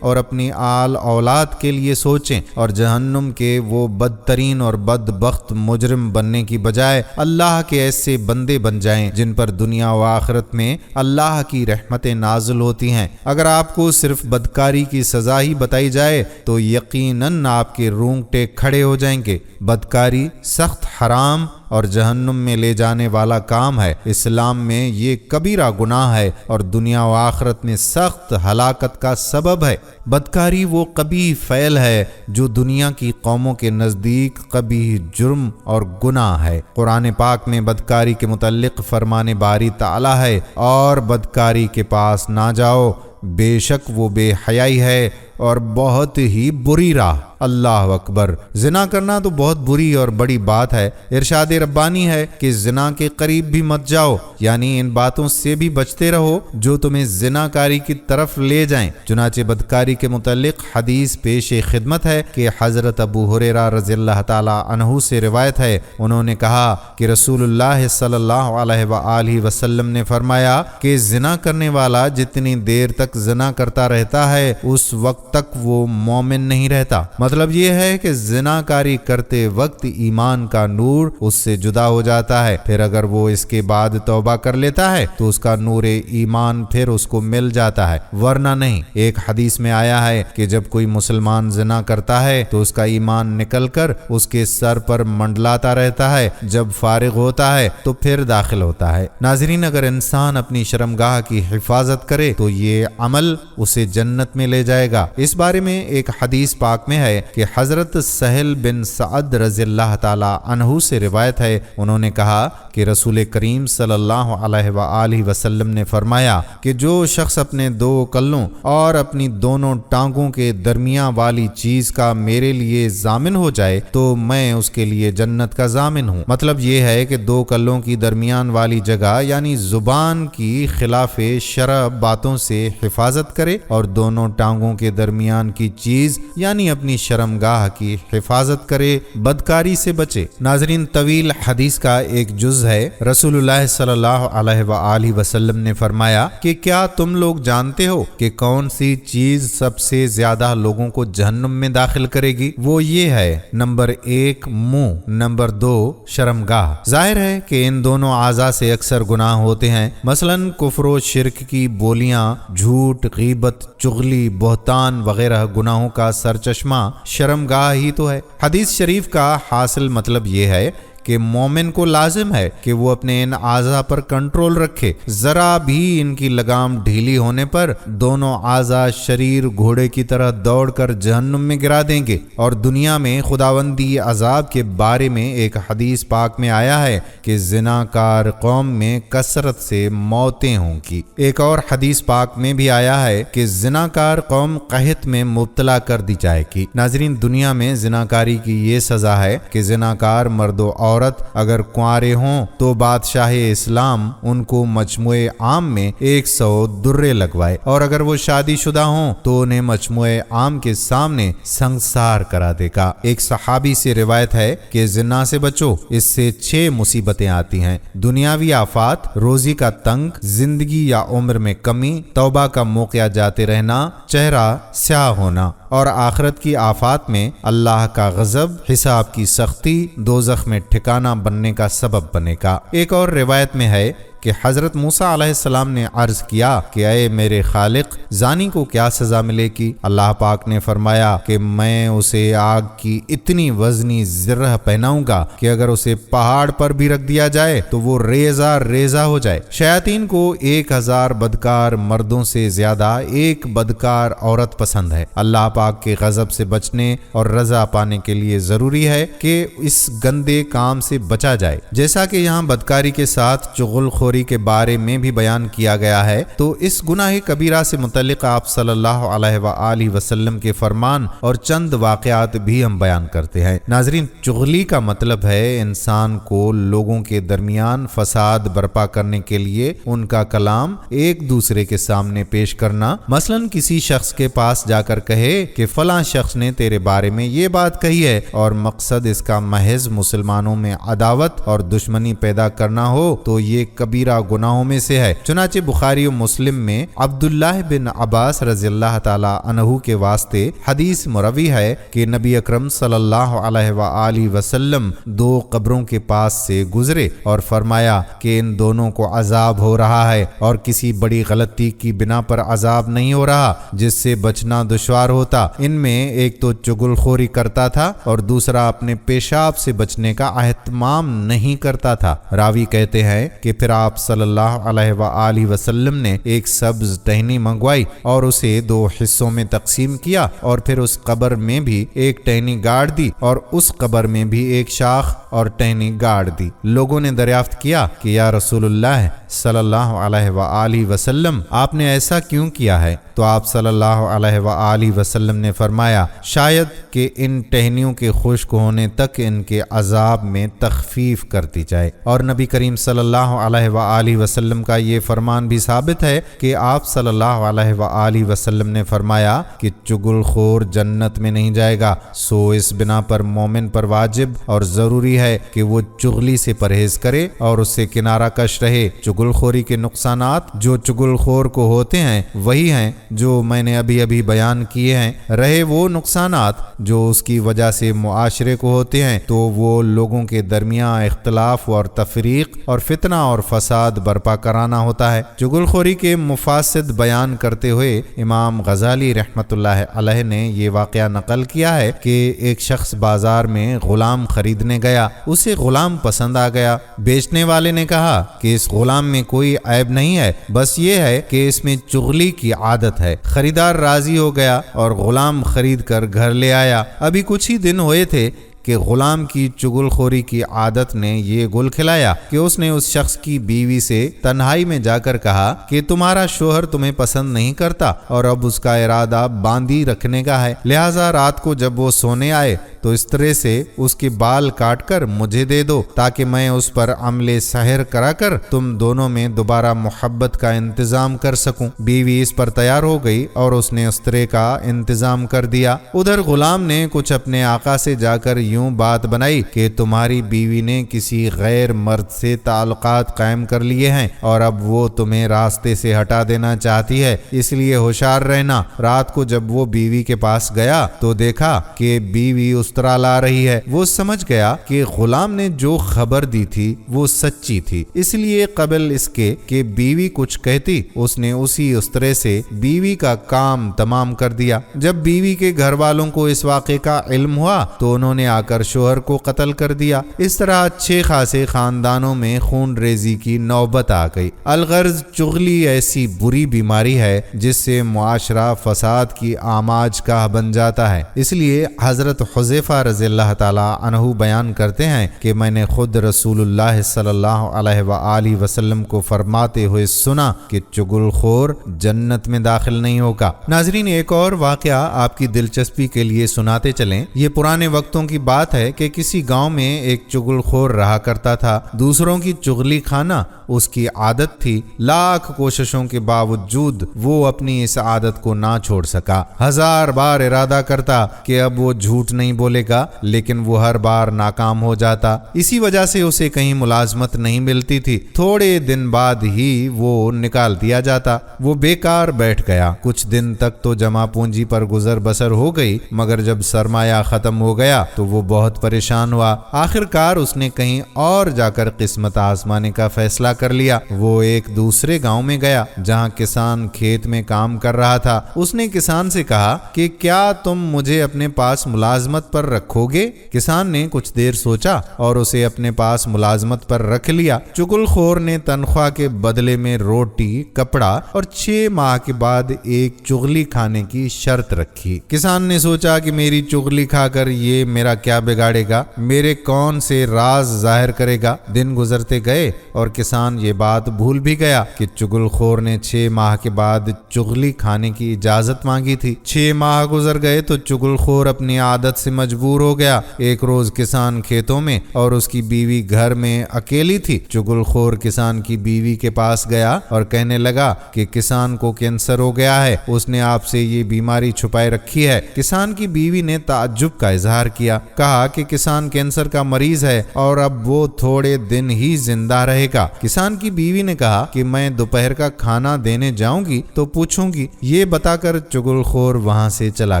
اور اپنی آل اولاد کے لیے سوچیں اور جہنم کے وہ بدترین اور بدبخت مجرم بننے کی بجائے اللہ کے ایسے بندے بن جائیں جن پر دنیا و آخرت میں اللہ کی رحمتیں نازل ہوتی ہیں۔ اگر آپ کو صرف بدکاری کی سزا ہی بتائی جائے تو یقیناً آپ کے رونگٹے کھڑے ہو جائیں گے۔ بدکاری سخت حرام اور جہنم میں لے جانے والا کام ہے۔ اسلام میں یہ کبیرہ گناہ ہے اور دنیا و آخرت میں سخت ہلاکت کا سبب ہے۔ بدکاری وہ قبیح فعل ہے جو دنیا کی قوموں کے نزدیک قبیح جرم اور گناہ ہے۔ قرآن پاک میں بدکاری کے متعلق فرمان باری تعالی ہے، اور بدکاری کے پاس نہ جاؤ، بے شک وہ بے حیائی ہے اور بہت ہی بری راہ۔ اللہ اکبر۔ زنا کرنا تو بہت بری اور بڑی بات ہے۔ ارشاد ربانی ہے کہ زنا کے قریب بھی مت جاؤ، یعنی ان باتوں سے بھی بچتے رہو جو تمہیں زنا کاری کی طرف لے جائیں۔ چنانچہ بدکاری کے متعلق حدیث پیش خدمت ہے کہ حضرت ابو ہریرہ رضی اللہ تعالی عنہ سے روایت ہے، انہوں نے کہا کہ رسول اللہ صلی اللہ علیہ وآلہ وسلم نے فرمایا کہ زنا کرنے والا جتنی دیر تک زنا کرتا رہتا ہے اس وقت تک وہ مومن نہیں رہتا۔ مطلب یہ ہے کہ زنا کاری کرتے وقت ایمان کا نور اس سے جدا ہو جاتا ہے، پھر اگر وہ اس کے بعد توبہ کر لیتا ہے تو اس کا نور ایمان پھر اس کو مل جاتا ہے، ورنہ نہیں۔ ایک حدیث میں آیا ہے کہ جب کوئی مسلمان زنا کرتا ہے تو اس کا ایمان نکل کر اس کے سر پر منڈلاتا رہتا ہے، جب فارغ ہوتا ہے تو پھر داخل ہوتا ہے۔ ناظرین، اگر انسان اپنی شرمگاہ کی حفاظت کرے تو یہ عمل اسے جنت میں لے جائے گا۔ اس بارے میں ایک حدیث پاک میں ہے کہ حضرت سہل بن سعد رضی اللہ تعالی عنہ سے روایت ہے، انہوں نے کہا کہ رسول کریم صلی اللہ علیہ وآلہ وسلم نے فرمایا کہ جو شخص اپنے دو کلوں اور اپنی دونوں ٹانگوں کے درمیان والی چیز کا میرے لیے ضامن ہو جائے تو میں اس کے لیے جنت کا ضامن ہوں۔ مطلب یہ ہے کہ دو کلوں کی درمیان والی جگہ یعنی زبان کی خلاف شرع باتوں سے حفاظت کرے اور دونوں ٹانگوں کے درمیان کی چیز یعنی اپنی شرمگاہ کی حفاظت کرے، بدکاری سے بچے۔ ناظرین، طویل حدیث کا ایک جز ہے۔ رسول اللہ صلی اللہ علیہ وآلہ وسلم نے فرمایا کہ کیا تم لوگ جانتے ہو کہ کون سی چیز سب سے زیادہ لوگوں کو جہنم میں داخل کرے گی؟ وہ یہ ہے، نمبر 1 منہ، نمبر 2 شرمگاہ۔ ظاہر ہے کہ ان دونوں اعضاء سے اکثر گناہ ہوتے ہیں، مثلا کفر و شرک کی بولیاں، جھوٹ، غیبت، چغلی، بہتان وغیرہ گناہوں کا سرچشمہ شرمگاہ ہی تو ہے۔ حدیث شریف کا حاصل مطلب یہ ہے کہ مومن کو لازم ہے کہ وہ اپنے ان اعضاء پر کنٹرول رکھے، ذرا بھی ان کی لگام ڈھیلی ہونے پر دونوں اعضاء شریر گھوڑے کی طرح دوڑ کر جہنم میں گرا دیں گے۔ اور دنیا میں خداوندی عذاب کے بارے میں ایک حدیث پاک میں آیا ہے کہ زناکار قوم میں کثرت سے موتیں ہوں گی۔ ایک اور حدیث پاک میں بھی آیا ہے کہ زناکار قوم قحط میں مبتلا کر دی جائے گی۔ ناظرین، دنیا میں زناکاری کی یہ سزا ہے کہ زناکار مرد و عورت اگر کنوارے ہوں تو بادشاہ اسلام ان کو مجموعہ عام میں 100 درے لگوائے، اور اگر وہ شادی شدہ ہوں تو انہیں مجموعہ عام کے سامنے سنگسار کرا دے گا۔ ایک صحابی سے روایت ہے کہ زنا سے بچو، اس سے 6 مصیبتیں آتی ہیں: دنیاوی آفات، روزی کا تنگ، زندگی یا عمر میں کمی، توبہ کا موقع جاتے رہنا، چہرہ سیاہ ہونا، اور آخرت کی آفات میں اللہ کا غضب، حساب کی سختی، دوزخ میں ٹھکانہ بننے کا سبب بنے گا۔ ایک اور روایت میں ہے کہ حضرت موسیٰ علیہ السلام نے عرض کیا کہ اے میرے خالق، زانی کو کیا سزا ملے گی؟ اللہ پاک نے فرمایا کہ میں اسے آگ کی اتنی وزنی زرہ پہناؤں گا کہ اگر اسے پہاڑ پر بھی رکھ دیا جائے تو وہ ریزہ ریزہ ہو جائے۔ شیاطین کو 1000 بدکار مردوں سے زیادہ ایک بدکار عورت پسند ہے۔ اللہ پاک کے غضب سے بچنے اور رضا پانے کے لیے ضروری ہے کہ اس گندے کام سے بچا جائے۔ جیسا کہ یہاں بدکاری کے ساتھ چغل خوری کے بارے میں بھی بیان کیا گیا ہے، تو اس گناہ کبیرہ سے متعلق آپ صلی اللہ علیہ وآلہ وسلم کے فرمان اور چند واقعات بھی ہم بیان کرتے ہیں۔ ناظرین، چغلی کا مطلب ہے انسان کو لوگوں کے درمیان فساد برپا کرنے کے لیے ان کا کلام ایک دوسرے کے سامنے پیش کرنا۔ مثلا کسی شخص کے پاس جا کر کہے کہ فلاں شخص نے تیرے بارے میں یہ بات کہی ہے، اور مقصد اس کا محض مسلمانوں میں عداوت اور دشمنی پیدا کرنا ہو، تو یہ کبیرہ کبیرہ گناہوں میں سے ہے۔ چنانچہ بخاری و مسلم میں عبداللہ بن عباس رضی اللہ تعالی عنہ کے واسطے حدیث مروی ہے کہ نبی اکرم صلی اللہ علیہ وآلہ وسلم دو قبروں کے پاس سے گزرے اور فرمایا کہ ان دونوں کو عذاب ہو رہا ہے اور کسی بڑی غلطی کی بنا پر عذاب نہیں ہو رہا جس سے بچنا دشوار ہوتا۔ ان میں ایک تو چغل خوری کرتا تھا اور دوسرا اپنے پیشاب سے بچنے کا اہتمام نہیں کرتا تھا۔ راوی کہتے ہیں کہ پھر آپ صلی اللہ علیہ وآلہ وسلم نے ایک سبز ٹہنی منگوائی اور اسے دو حصوں میں تقسیم کیا اور پھر اس قبر میں بھی ایک ٹہنی گاڑ دی اور اس قبر میں بھی ایک شاخ اور ٹہنی گاڑ دی۔ لوگوں نے دریافت کیا کہ یا رسول اللہ صلی اللہ علیہ وآلہ وسلم آپ نے ایسا کیوں کیا ہے؟ تو آپ صلی اللہ علیہ وآلہ وسلم نے فرمایا شاید کہ ان ٹہنیوں کے خشک ہونے تک ان کے عذاب میں تخفیف کرتی جائے۔ اور نبی کریم صلی اللہ علیہ وآلہ وسلم کا یہ فرمان بھی ثابت ہے کہ آپ صلی اللہ علیہ وآلہ وسلم نے فرمایا کہ چغل خور جنت میں نہیں جائے گا۔ سو اس بنا پر مومن پر واجب اور ضروری ہے کہ وہ چغلی سے پرہیز کرے اور اس سے کنارہ کش رہے۔ چغل خوری کے نقصانات جو چغل خور کو ہوتے ہیں وہی ہیں جو میں نے ابھی بیان کیے ہیں۔ رہے وہ نقصانات جو اس کی وجہ سے معاشرے کو ہوتے ہیں تو وہ لوگوں کے درمیان اختلاف اور تفریق اور فتنہ اور فساد برپا کرانا ہوتا ہے۔ چغل خوری کے مفاسد بیان کرتے ہوئے امام غزالی رحمۃ اللہ علیہ نے یہ واقعہ نقل کیا ہے کہ ایک شخص بازار میں غلام خریدنے گیا، اسے غلام پسند آ گیا۔ بیچنے والے نے کہا کہ اس غلام میں کوئی عیب نہیں ہے، بس یہ ہے کہ اس میں چغلی کی عادت ہے۔ خریدار راضی ہو گیا اور غلام خرید کر گھر لے آیا۔ ابھی کچھ ہی دن ہوئے تھے کہ غلام کی چغل خوری کی عادت نے یہ گل کھلایا کہ اس نے اس شخص کی بیوی سے تنہائی میں جا کر کہا کہ تمہارا شوہر تمہیں پسند نہیں کرتا اور اب اس کا ارادہ باندھی رکھنے کا ہے، لہٰذا رات کو جب وہ سونے آئے تو اس طرح سے اس کے بال کاٹ کر مجھے دے دو تاکہ میں اس پر عمل سحر کرا کر تم دونوں میں دوبارہ محبت کا انتظام کر سکوں۔ بیوی اس پر تیار ہو گئی اور اس نے اس طرح کا انتظام کر دیا۔ ادھر غلام نے کچھ اپنے آقا سے جا کر یوں بات بنائی کہ تمہاری بیوی نے کسی غیر مرد سے تعلقات قائم کر لیے ہیں اور اب وہ تمہیں راستے سے ہٹا دینا چاہتی ہے، اس لیے ہوشیار رہنا۔ رات کو جب وہ بیوی کے پاس گیا تو دیکھا کہ بیوی اس طرح لا رہی ہے۔ وہ سمجھ گیا کہ غلام نے جو خبر دی تھی وہ سچی تھی، اس لیے قبل اس کے کہ بیوی کچھ کہتی اس نے اس طرح سے بیوی کا کام تمام کر دیا۔ جب بیوی کے گھر والوں کو اس واقعے کا علم ہوا تو انہوں نے آ کر شوہر کو قتل کر دیا۔ اس طرح اچھے خاصے خاندانوں میں خون ریزی کی نوبت آ گئی۔ الغرض چغلی ایسی بری بیماری ہے جس سے معاشرہ فساد کی آماج کا بن جاتا ہے۔ اس لیے حضرت حذیفہ رضی اللہ تعالی عنہ بیان کرتے ہیں کہ میں نے خود رسول اللہ صلی اللہ علیہ وآلہ وسلم کو فرماتے ہوئے سنا کہ چغل خور جنت میں داخل نہیں ہوگا۔ ناظرین، ایک اور واقعہ آپ کی دلچسپی کے لیے سناتے چلیں۔ یہ پرانے وقتوں کی بات ہے کہ کسی گاؤں میں ایک چغل خور رہا کرتا تھا۔ دوسروں کی چغلی کھانا اس کی عادت تھی۔ لاکھ کوششوں کے باوجود وہ اپنی اس عادت کو نہ چھوڑ سکا۔ ہزار بار ارادہ کرتا کہ اب وہ جھوٹ نہیں بولے گا لیکن وہ ہر بار ناکام ہو جاتا۔ اسی وجہ سے اسے کہیں ملازمت نہیں ملتی تھی۔ تھوڑے دن بعد ہی وہ نکال دیا جاتا۔ وہ بیکار بیٹھ گیا۔ کچھ دن تک تو جمع پونجی پر گزر بسر ہو گئی، مگر جب سرمایہ ختم ہو گیا تو وہ بہت پریشان ہوا۔ آخر کار اس نے کہیں اور جا کر قسمت آزمانے کا فیصلہ کر لیا۔ وہ ایک دوسرے گاؤں میں گیا جہاں کسان کھیت میں کام کر رہا تھا۔ اس نے کسان سے کہا کہ کیا تم مجھے اپنے پاس ملازمت پر رکھو گے؟ کسان نے کچھ دیر سوچا اور اسے اپنے پاس ملازمت پر رکھ لیا۔ چغل خور نے تنخواہ کے بدلے میں روٹی، کپڑا اور 6 ماہ کے بعد ایک چغلی کھانے کی شرط رکھی۔ کسان نے سوچا کہ میری چغلی کھا کر یہ میرا کیا بگاڑے گا، میرے کون سے راز ظاہر کرے گا۔ دن گزرتے گئے اور کسان یہ بات بھول بھی گیا کہ چغل خور نے 6 ماہ کے بعد چغلی کھانے کی اجازت مانگی تھی۔ 6 ماہ گزر گئے تو چغل خور اپنی عادت سے مجبور ہو گیا۔ ایک روز کسان کھیتوں میں اور اس کی بیوی گھر میں اکیلی تھی۔ چغل خور کسان کی بیوی کے پاس گیا اور کہنے لگا کہ کسان کو کینسر ہو گیا ہے، اس نے آپ سے یہ بیماری چھپائے رکھی ہے۔ کسان کی بیوی نے تعجب کا اظہار کیا۔ کہا کہ کسان کینسر کا مریض ہے اور اب وہ تھوڑے دن ہی زندہ رہے گا۔ کسان کی بیوی نے کہا کہ میں دوپہر کا کھانا دینے جاؤں گی تو پوچھوں گی۔ یہ بتا کر چغل خور وہاں سے چلا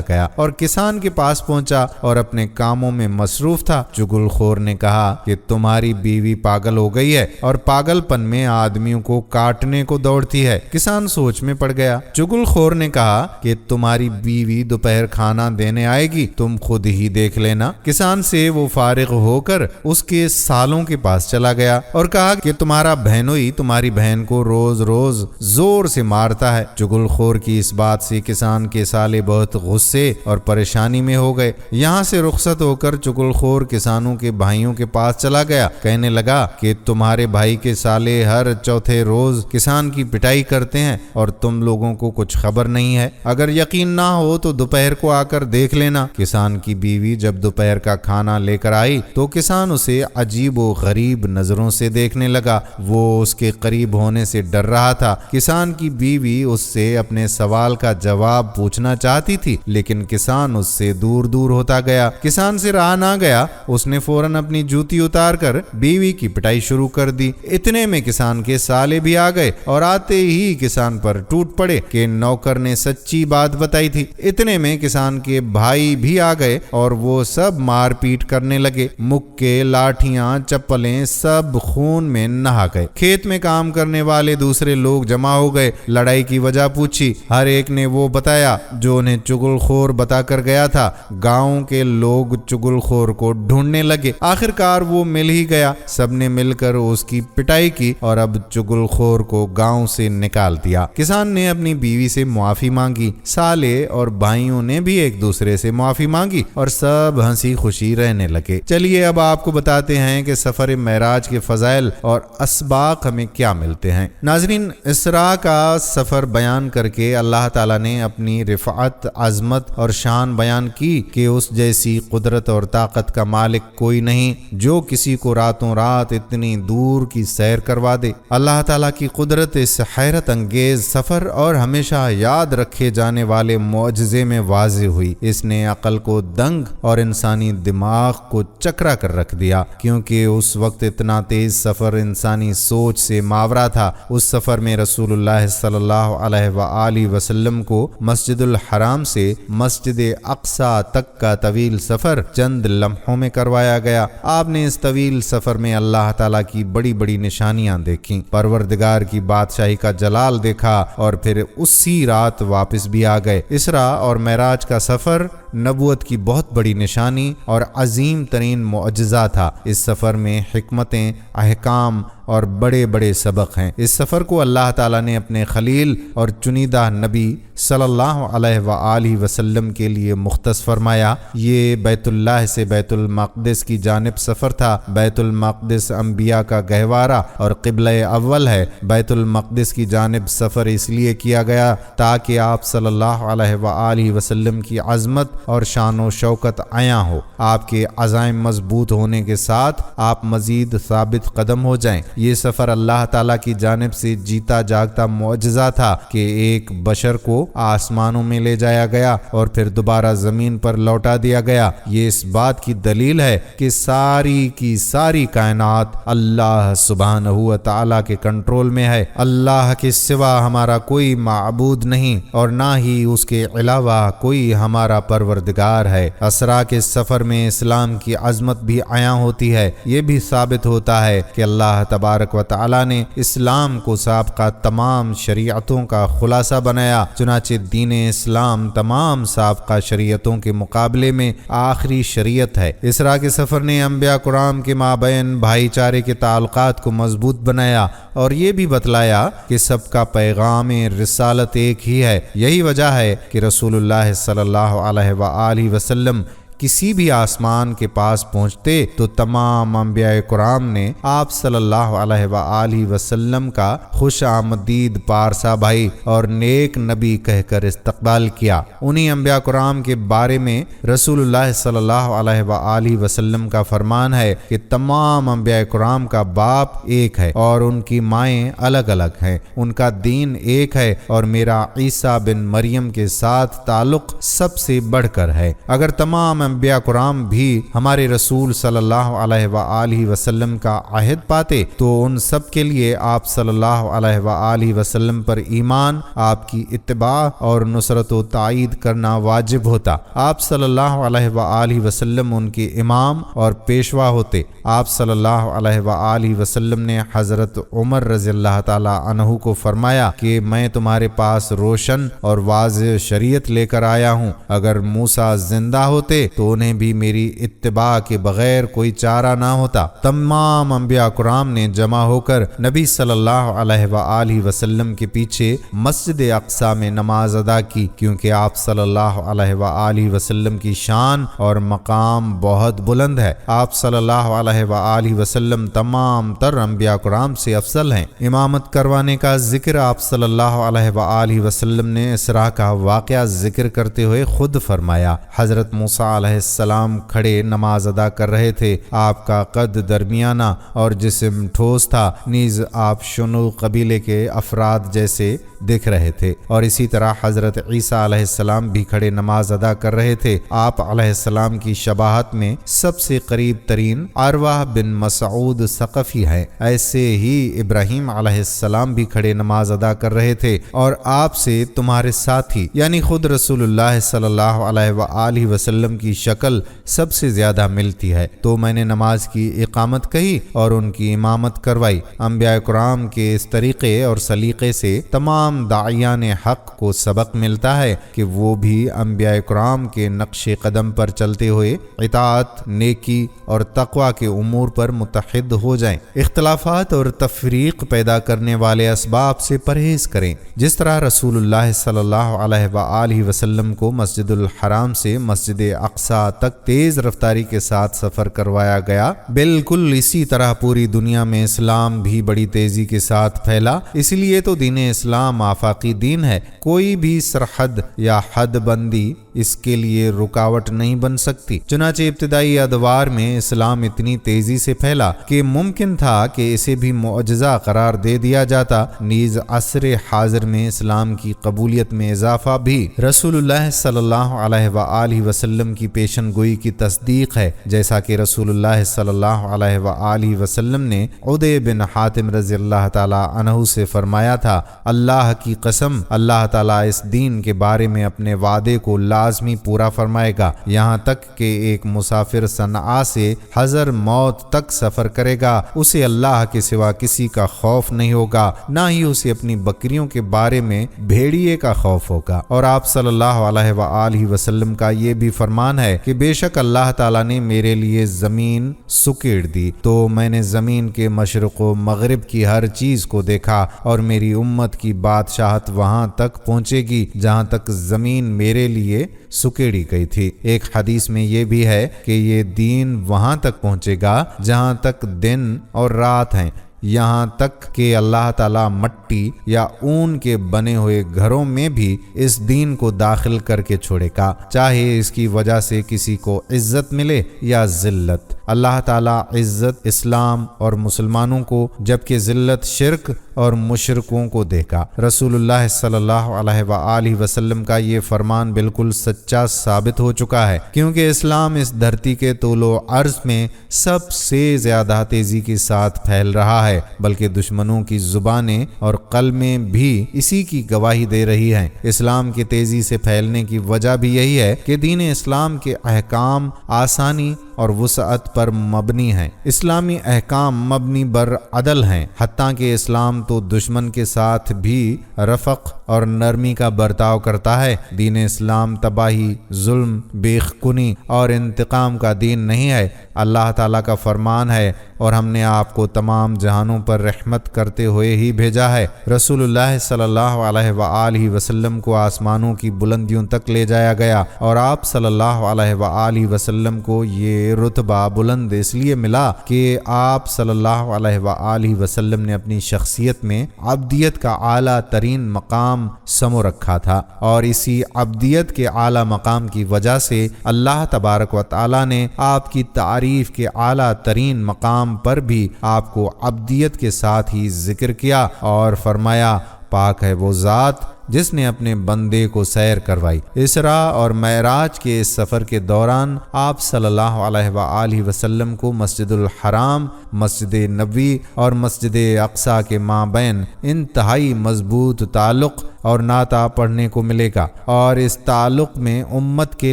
گیا اور کسان کے پاس پہنچا اور اپنے کاموں میں مصروف تھا۔ چغل خور نے کہا کہ تمہاری بیوی پاگل ہو گئی ہے اور پاگل پن میں آدمیوں کو کاٹنے کو دوڑتی ہے۔ کسان سوچ میں پڑ گیا۔ چغل خور نے کہا کہ تمہاری بیوی دوپہر کھانا دینے آئے گی، تم خود ہی دیکھ لینا۔ کسان سے وہ فارغ ہو کر اس کے سالوں کے پاس چلا گیا اور کہا کہ تمہارا بہنوئی تمہاری بہن کو روز روز زور سے مارتا ہے۔ چغل خور کی اس بات سے کسان کے سالے بہت غصے اور پریشانی میں ہو گئے۔ یہاں سے رخصت ہو کر چغل خور کسانوں کے بھائیوں کے پاس چلا گیا۔ کہنے لگا کہ تمہارے بھائی کے سالے ہر چوتھے روز کسان کی پٹائی کرتے ہیں اور تم لوگوں کو کچھ خبر نہیں ہے۔ اگر یقین نہ ہو تو دوپہر کو آ کر دیکھ لینا۔ کسان کی بیوی جب دوپہر کا کھانا لے کر آئی تو کسان اسے عجیب و غریب نظروں سے دیکھنے لگا۔ وہ اس کے قریب ہونے سے ڈر رہا تھا۔ کسان کی بیوی اس سے اپنے سوال کا جواب پوچھنا چاہتی تھی لیکن کسان اس سے دور دور ہوتا گیا۔ کسان سے رہا نہ گیا، اس نے فوراً اپنی جوتی اتار کر بیوی کی پٹائی شروع کر دی۔ اتنے میں کسان کے سالے بھی آ گئے اور آتے ہی کسان پر ٹوٹ پڑے کہ نوکر نے سچی بات بتائی تھی۔ اتنے میں کسان کے بھائی بھی آ گئے اور وہ سب مار پیٹ کرنے لگے۔ مکے، لاٹھیاں، چپلیں سب خون میں نہا گئے۔ کھیت میں کام کرنے والے دوسرے لوگ جمع ہو گئے۔ لڑائی کی وجہ پوچھی، ہر ایک نے وہ بتایا جو انہیں چغل خور بتا کر گیا تھا۔ گاؤں کے لوگ چغل خور کو ڈھونڈنے لگے۔ آخر کار وہ مل ہی گیا۔ سب نے مل کر اس کی پٹائی کی اور اب چغل خور کو گاؤں سے نکال دیا۔ کسان نے اپنی بیوی سے معافی مانگی، سالے اور بھائیوں نے بھی ایک دوسرے سے معافی مانگی اور سب ہنسی خوشی رہنے لگے۔ چلیے اب آپ کو بتاتے ہیں کہ سفر معراج کے فضائل اور اسباق ہمیں کیا ملتے ہیں۔ ناظرین، اسراء کا سفر بیان کر کے اللہ تعالیٰ نے اپنی رفعت، عظمت اور شان بیان کی کہ اس جیسی قدرت اور طاقت کا مالک کوئی نہیں جو کسی کو راتوں رات اتنی دور کی سیر کروا دے۔ اللہ تعالیٰ کی قدرت اس حیرت انگیز سفر اور ہمیشہ یاد رکھے جانے والے معجزے میں واضح ہوئی۔ اس نے عقل کو دنگ اور انسانی دماغ کو چکرا کر رکھ دیا، کیونکہ اس وقت اتنا تیز سفر انسانی سوچ سے ماورا تھا۔ اس سفر میں رسول اللہ صلی اللہ علیہ وآلہ وسلم کو مسجد الحرام سے مسجد اقصی تک کا طویل سفر چند لمحوں میں کروایا گیا۔ آپ نے اس طویل سفر میں اللہ تعالیٰ کی بڑی بڑی نشانیاں دیکھیں، پروردگار کی بادشاہی کا جلال دیکھا اور پھر اسی رات واپس بھی آ گئے۔ اسراء اور معراج کا سفر نبوت کی بہت بڑی نشانی اور عظیم ترین معجزہ تھا۔ اس سفر میں حکمتیں، احکام اور بڑے بڑے سبق ہیں۔ اس سفر کو اللہ تعالیٰ نے اپنے خلیل اور چنیدہ نبی صلی اللہ علیہ وآلہ وسلم کے لیے مختص فرمایا۔ یہ بیت اللہ سے بیت المقدس کی جانب سفر تھا۔ بیت المقدس انبیاء کا گہوارہ اور قبلہ اول ہے۔ بیت المقدس کی جانب سفر اس لیے کیا گیا تاکہ آپ صلی اللہ علیہ وآلہ وسلم کی عظمت اور شان و شوکت عیاں ہو۔ آپ کے عزائم مضبوط ہونے کے ساتھ آپ مزید ثابت قدم ہو جائیں۔ یہ سفر اللہ تعالیٰ کی جانب سے جیتا جاگتا معجزہ تھا کہ ایک بشر کو آسمانوں میں لے جایا گیا اور پھر دوبارہ زمین پر لوٹا دیا گیا۔ یہ اس بات کی دلیل ہے کہ ساری کی ساری کائنات اللہ سبحانہ و تعالیٰ کے کنٹرول میں ہے۔ اللہ کے سوا ہمارا کوئی معبود نہیں اور نہ ہی اس کے علاوہ کوئی ہمارا پروردگار ہے۔ اسراء کے سفر میں اسلام کی عظمت بھی عیاں ہوتی ہے۔ یہ بھی ثابت ہوتا ہے کہ اللہ تبارک و تعالیٰ نے اسلام کو سابقہ تمام شریعتوں کا خلاصہ بنایا، چنانچہ دین اسلام تمام سابقہ شریعتوں کے مقابلے میں آخری شریعت ہے۔ اسراء کے سفر نے انبیاء کرام کے مابین بھائی چارے کے تعلقات کو مضبوط بنایا اور یہ بھی بتلایا کہ سب کا پیغام رسالت ایک ہی ہے۔ یہی وجہ ہے کہ رسول اللہ صلی اللہ علیہ وآلہ وسلم کسی بھی آسمان کے پاس پہنچتے تو تمام انبیاء کرام نے آپ صلی اللہ علیہ وآلہ وسلم کا خوش آمدید پارسا بھائی اور نیک نبی کہہ کر استقبال کیا۔ انہی انبیاء کرام کے بارے میں رسول اللہ صلی اللہ علیہ وآلہ وسلم کا فرمان ہے کہ تمام انبیاء کرام کا باپ ایک ہے اور ان کی مائیں الگ الگ ہیں، ان کا دین ایک ہے اور میرا عیسیٰ بن مریم کے ساتھ تعلق سب سے بڑھ کر ہے۔ اگر تمام انبیاء کرام بھی ہمارے رسول صلی اللہ علیہ وآلہ وسلم کا عہد پاتے تو ان سب کے لیے آپ صلی اللہ علیہ وآلہ وسلم پر ایمان، آپ کی اتباع اور نصرت و تائید کرنا واجب ہوتا۔ آپ صلی اللہ علیہ وآلہ وسلم ان کے امام اور پیشوا ہوتے۔ آپ صلی اللہ علیہ وآلہ وسلم نے حضرت عمر رضی اللہ تعالی عنہ کو فرمایا کہ میں تمہارے پاس روشن اور واضح شریعت لے کر آیا ہوں، اگر موسیٰ زندہ ہوتے تو انہیں بھی میری اتباع کے بغیر کوئی چارہ نہ ہوتا۔ تمام انبیاء کرام نے جمع ہو کر نبی صلی اللہ علیہ وآلہ وسلم کے پیچھے مسجد اقصی میں نماز ادا کی، کیونکہ آپ صلی اللہ علیہ وآلہ وسلم کی شان اور مقام بہت بلند ہے۔ آپ صلی اللہ علیہ وآلہ وسلم تمام تر انبیاء کرام سے افضل ہیں۔ امامت کروانے کا ذکر آپ صلی اللہ علیہ وآلہ وسلم نے اسراء کا واقعہ ذکر کرتے ہوئے خود فرمایا۔ حضرت موسیٰ علیہ السلام کھڑے نماز ادا کر رہے تھے، آپ کا قد درمیانہ اور جسم ٹھوس تھا، نیز آپ شنو قبیلے کے افراد جیسے دکھ رہے تھے، اور اسی طرح حضرت عیسیٰ علیہ السلام بھی کھڑے نماز ادا کر رہے تھے۔ آپ علیہ السلام کی شباہت میں سب سے قریب ترین عروہ بن مسعود ثقفی ہے۔ ایسے ہی ابراہیم علیہ السلام بھی کھڑے نماز ادا کر رہے تھے، اور آپ سے تمہارے ساتھی یعنی خود رسول اللہ صلی اللہ علیہ وآلہ وسلم کی شکل سب سے زیادہ ملتی ہے، تو میں نے نماز کی اقامت کہی اور ان کی امامت کروائی۔ انبیاء کرام کے اس طریقے اور سلیقے سے تمام داعیان حق کو سبق ملتا ہے کہ وہ بھی انبیاء کرام کے نقش قدم پر چلتے ہوئے اطاعت، نیکی اور تقوی کے امور پر متحد ہو جائیں۔ اختلافات اور تفریق پیدا کرنے والے اسباب سے پرہیز کریں، جس طرح رسول اللہ صلی اللہ علیہ وآلہ وسلم کو مسجد الحرام سے مسجد اقصی تک تیز رفتاری کے ساتھ سفر کروایا گیا، بالکل اسی طرح پوری دنیا میں اسلام بھی بڑی تیزی کے ساتھ پھیلا۔ اس لیے تو دین اسلام آفاقی دین ہے، کوئی بھی سرحد یا حد بندی اس کے لیے رکاوٹ نہیں بن سکتی۔ چنانچہ ابتدائی ادوار میں اسلام اتنی تیزی سے پھیلا کہ ممکن تھا کہ اسے بھی معجزہ قرار دے دیا جاتا، نیز عصر حاضر میں اسلام کی قبولیت میں اضافہ بھی رسول اللہ صلی اللہ علیہ وآلہ وسلم کی پیشن گوئی کی تصدیق ہے، جیسا کہ رسول اللہ صلی اللہ علیہ وآلہ وسلم نے عدی بن حاتم رضی اللہ تعالی عنہ سے فرمایا تھا، اللہ کی قسم، اللہ تعالیٰ اس دین کے بارے میں اپنے وعدے کو لازمی پورا فرمائے گا، یہاں تک کہ ایک مسافر صنعاء سے حضر موت تک سفر کرے گا، اسے اللہ کے سوا کسی کا خوف نہیں ہوگا، نہ ہی اسے اپنی بکریوں کے بارے میں بھیڑیے کا خوف ہوگا۔ اور آپ صلی اللہ علیہ وآلہ وسلم کا یہ بھی فرمان ہے کہ بے شک اللہ تعالیٰ نے میرے لیے زمین سکیڑ دی، تو میں نے زمین کے مشرق و مغرب کی ہر چیز کو دیکھا، اور میری امت کی بادشاہت وہاں تک پہنچے گی جہاں تک زمین میرے لیے سکیڑی گئی تھی۔ ایک حدیث میں یہ بھی ہے کہ یہ دین وہاں تک پہنچے گا جہاں تک دن اور رات ہیں، یہاں تک کہ اللہ تعالیٰ مٹی یا اون کے بنے ہوئے گھروں میں بھی اس دین کو داخل کر کے چھوڑے گا، چاہے اس کی وجہ سے کسی کو عزت ملے یا ذلت۔ اللہ تعالیٰ عزت اسلام اور مسلمانوں کو، جبکہ ذلت شرک اور مشرکوں کو دے گا۔ رسول اللہ صلی اللہ علیہ وآلہ وسلم کا یہ فرمان بالکل سچا ثابت ہو چکا ہے، کیونکہ اسلام اس دھرتی کے طول و عرض میں سب سے زیادہ تیزی کے ساتھ پھیل رہا ہے، بلکہ دشمنوں کی زبانیں اور قلمیں بھی اسی کی گواہی دے رہی ہیں۔ اسلام کے تیزی سے پھیلنے کی وجہ بھی یہی ہے کہ دین اسلام کے احکام آسانی اور وسعت پر مبنی ہیں۔ اسلامی احکام مبنی بر عدل ہیں، حتیٰ کہ اسلام تو دشمن کے ساتھ بھی رفق اور نرمی کا برتاؤ کرتا ہے۔ دین اسلام تباہی، ظلم، بیخ کنی اور انتقام کا دین نہیں ہے۔ اللہ تعالیٰ کا فرمان ہے، اور ہم نے آپ کو تمام جہانوں پر رحمت کرتے ہوئے ہی بھیجا ہے۔ رسول اللہ صلی اللہ علیہ وآلہ وسلم کو آسمانوں کی بلندیوں تک لے جایا گیا، اور آپ صلی اللہ علیہ وآلہ وسلم کو یہ رتبہ بلند اس لیے ملا کہ آپ صلی اللہ علیہ وآلہ وسلم نے اپنی شخصیت میں عبدیت کا اعلیٰ ترین مقام سمو رکھا تھا، اور اسی عبدیت کے اعلیٰ مقام کی وجہ سے اللہ تبارک و تعالیٰ نے آپ کی تعریف کے اعلیٰ ترین مقام پر بھی آپ کو عبدیت کے ساتھ ہی ذکر کیا، اور فرمایا، پاک ہے وہ ذات جس نے اپنے بندے کو سیر کروائی۔ اسرا اور معراج کے اس سفر کے دوران آپ صلی اللہ علیہ وآلہ وسلم کو مسجد الحرام، مسجد نبوی اور مسجد اقصیٰ کے مابین انتہائی مضبوط تعلق اور نعتہ پڑھنے کو ملے گا، اور اس تعلق میں امت کے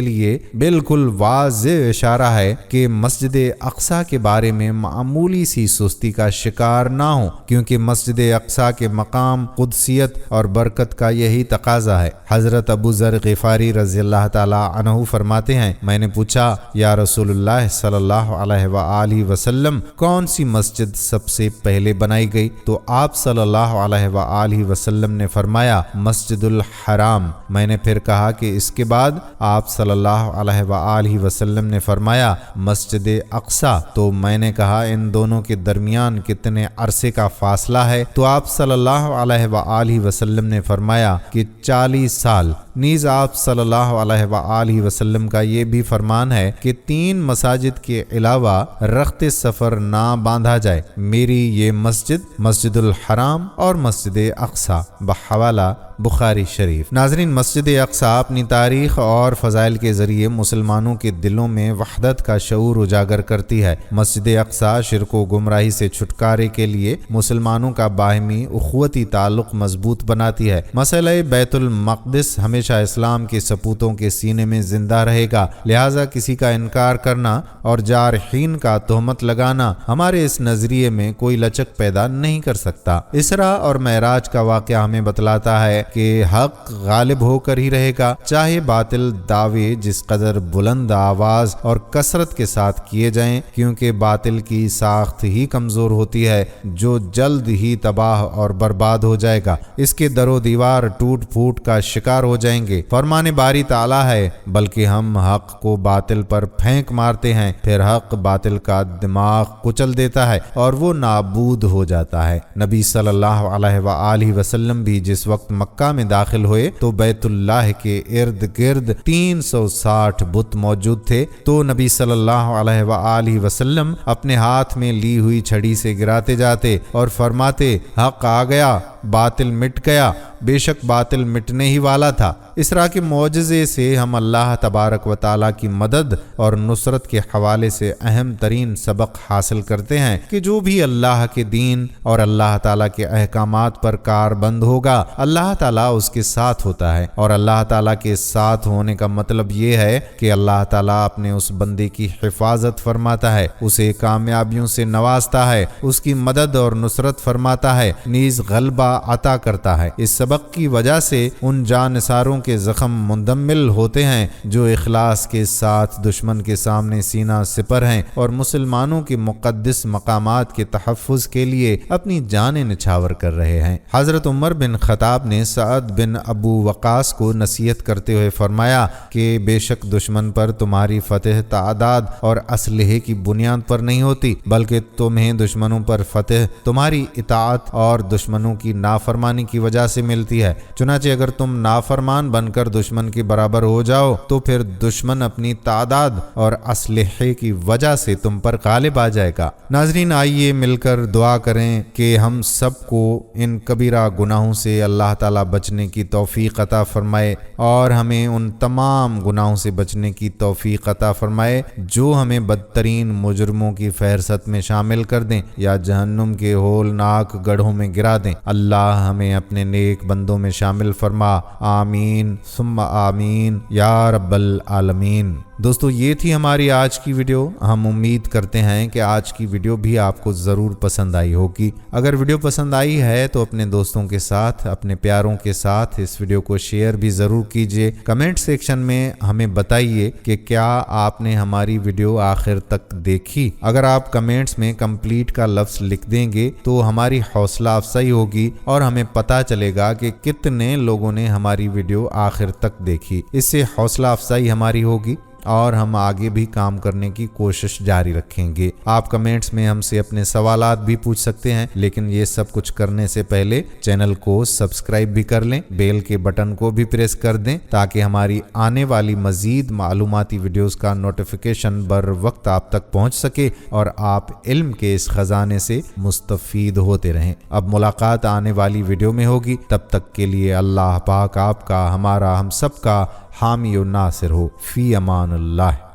لیے بالکل واضح اشارہ ہے کہ مسجد اقصیٰ کے بارے میں معمولی سی سستی کا شکار نہ ہو، کیونکہ مسجد اقصیٰ کے مقام قدسیت اور برکت کا یہی تقاضا ہے۔ حضرت ابو ذر غفاری رضی اللہ تعالی عنہ فرماتے ہیں، میں نے پوچھا یا رسول اللہ صلی اللہ علیہ وآلہ وسلم کون سی مسجد سب سے پہلے بنائی گئی؟ تو آپ صلی اللہ علیہ وآلہ وسلم نے فرمایا مسجد الحرام۔ میں نے پھر کہا کہ اس کے بعد؟ آپ صلی اللہ علیہ وآلہ وسلم نے فرمایا مسجد اقصیٰ۔ تو میں نے کہا ان دونوں کے درمیان کتنے عرصے کا فاصلہ ہے؟ تو آپ صلی اللہ علیہ وآلہ وسلم نے فرمایا کہ 40 سال۔ نیز آپ صلی اللہ علیہ وآلہ وسلم کا یہ بھی فرمان ہے کہ 3 مساجد کے علاوہ رخت سفر نہ باندھا جائے۔ میری یہ مسجد الحرام اور مسجد اقصیٰ، بحوالہ بخاری شریف۔ ناظرین، مسجد اقصیٰ اپنی تاریخ اور فضائل کے ذریعے مسلمانوں کے دلوں میں وحدت کا شعور اجاگر کرتی ہے۔ مسجد اقصیٰ شرک و گمراہی سے چھٹکارے کے لیے مسلمانوں کا باہمی اخوتی تعلق مضبوط بناتی ہے۔ مسئلہ بیت المقدس ہمیشہ اسلام کے سپوتوں کے سینے میں زندہ رہے گا، لہٰذا کسی کا انکار کرنا اور جارحین کا تہمت لگانا ہمارے اس نظریے میں کوئی لچک پیدا نہیں کر سکتا۔ اسرا اور معراج کا واقعہ ہمیں بتلاتا ہے کہ حق غالب ہو کر ہی رہے گا، چاہے باطل دعوے جس قدر بلند آواز اور کثرت کے ساتھ کیے جائیں، کیونکہ باطل کی ساخت ہی کمزور ہوتی ہے جو جلد ہی تباہ اور برباد ہو جائے گا۔ اس کے در و دیوار ٹوٹ پھوٹ کا شکار ہو جائیں گے۔ فرمان باری تعالیٰ ہے، بلکہ ہم حق کو باطل پر پھینک مارتے ہیں، پھر حق باطل کا دماغ کچل دیتا ہے اور وہ نابود ہو جاتا ہے۔ نبی صلی اللہ علیہ وآلہ وسلم بھی جس وقت مکہ میں داخل ہوئے تو بیت اللہ کے ارد گرد 360 بت موجود تھے، تو نبی صلی اللہ علیہ وآلہ وسلم اپنے ہاتھ میں لی ہوئی چھڑی سے گراتے جاتے اور فرماتے حق آ گیا، باطل مٹ گیا، بے شک باطل مٹنے ہی والا تھا۔ اسرا کے معجزے سے ہم اللہ تبارک و تعالیٰ کی مدد اور نصرت کے حوالے سے اہم ترین سبق حاصل کرتے ہیں کہ جو بھی اللہ کے دین اور اللہ تعالیٰ کے احکامات پر کاربند ہوگا، اللہ تعالیٰ اس کے ساتھ ہوتا ہے، اور اللہ تعالیٰ کے ساتھ ہونے کا مطلب یہ ہے کہ اللہ تعالیٰ اپنے اس بندے کی حفاظت فرماتا ہے، اسے کامیابیوں سے نوازتا ہے، اس کی مدد اور نصرت فرماتا ہے، نیز غلبہ عطا کرتا ہے۔ اس سبق کی وجہ سے ان جانثاروں کے زخم مندمل ہوتے ہیں جو اخلاص کے ساتھ دشمن کے سامنے سینہ سپر ہیں اور مسلمانوں کے مقدس مقامات کے تحفظ کے لیے اپنی جانیں نچھاور کر رہے ہیں۔ حضرت عمر بن خطاب نے سعد بن ابو وقاص کو نصیحت کرتے ہوئے فرمایا کہ بے شک دشمن پر تمہاری فتح تعداد اور اسلحے کی بنیاد پر نہیں ہوتی، بلکہ تمہیں دشمنوں پر فتح تمہاری اطاعت اور دشمنوں کی نافرمانی کی وجہ سے ملتی ہے۔ چنانچہ اگر تم نافرمان بن کر دشمن کے برابر ہو جاؤ تو پھر دشمن اپنی تعداد اور اسلحے کی وجہ سے تم پر غالب آ جائے گا۔ ناظرین، آئیے مل کر دعا کریں کہ ہم سب کو ان کبیرہ گناہوں سے اللہ تعالیٰ بچنے کی توفیق عطا فرمائے اور ہمیں ان تمام گناہوں سے بچنے کی توفیق عطا فرمائے جو ہمیں بدترین مجرموں کی فہرست میں شامل کر دیں یا جہنم کے ہولناک گڑھوں میں گرا دیں۔ اللہ ہمیں اپنے نیک بندوں میں شامل فرما، آمین ثم آمین یا رب العالمین۔ دوستو، یہ تھی ہماری آج کی ویڈیو۔ ہم امید کرتے ہیں کہ آج کی ویڈیو بھی آپ کو ضرور پسند آئی ہوگی۔ اگر ویڈیو پسند آئی ہے تو اپنے دوستوں کے ساتھ، اپنے پیاروں کے ساتھ اس ویڈیو کو شیئر بھی ضرور کیجیے۔ کمنٹ سیکشن میں ہمیں بتائیے کہ کیا آپ نے ہماری ویڈیو آخر تک دیکھی۔ اگر آپ کمنٹس میں کمپلیٹ کا لفظ لکھ دیں گے تو ہماری حوصلہ افزائی ہوگی اور ہمیں پتہ چلے گا کہ کتنے لوگوں نے ہماری ویڈیو آخر تک دیکھی۔ اس سے حوصلہ افزائی ہماری ہوگی۔ اور ہم آگے بھی کام کرنے کی کوشش جاری رکھیں گے۔ آپ کمنٹس میں ہم سے اپنے سوالات بھی پوچھ سکتے ہیں، لیکن یہ سب کچھ کرنے سے پہلے چینل کو سبسکرائب بھی کر لیں، بیل کے بٹن کو بھی پریس کر دیں تاکہ ہماری آنے والی مزید معلوماتی ویڈیوز کا نوٹیفیکیشن بر وقت آپ تک پہنچ سکے اور آپ علم کے اس خزانے سے مستفید ہوتے رہیں۔ اب ملاقات آنے والی ویڈیو میں ہوگی، تب تک کے لیے اللہ پاک آپ کا، ہمارا، ہم سب کا حامی و ناصر ہو۔ فی امان اللہ۔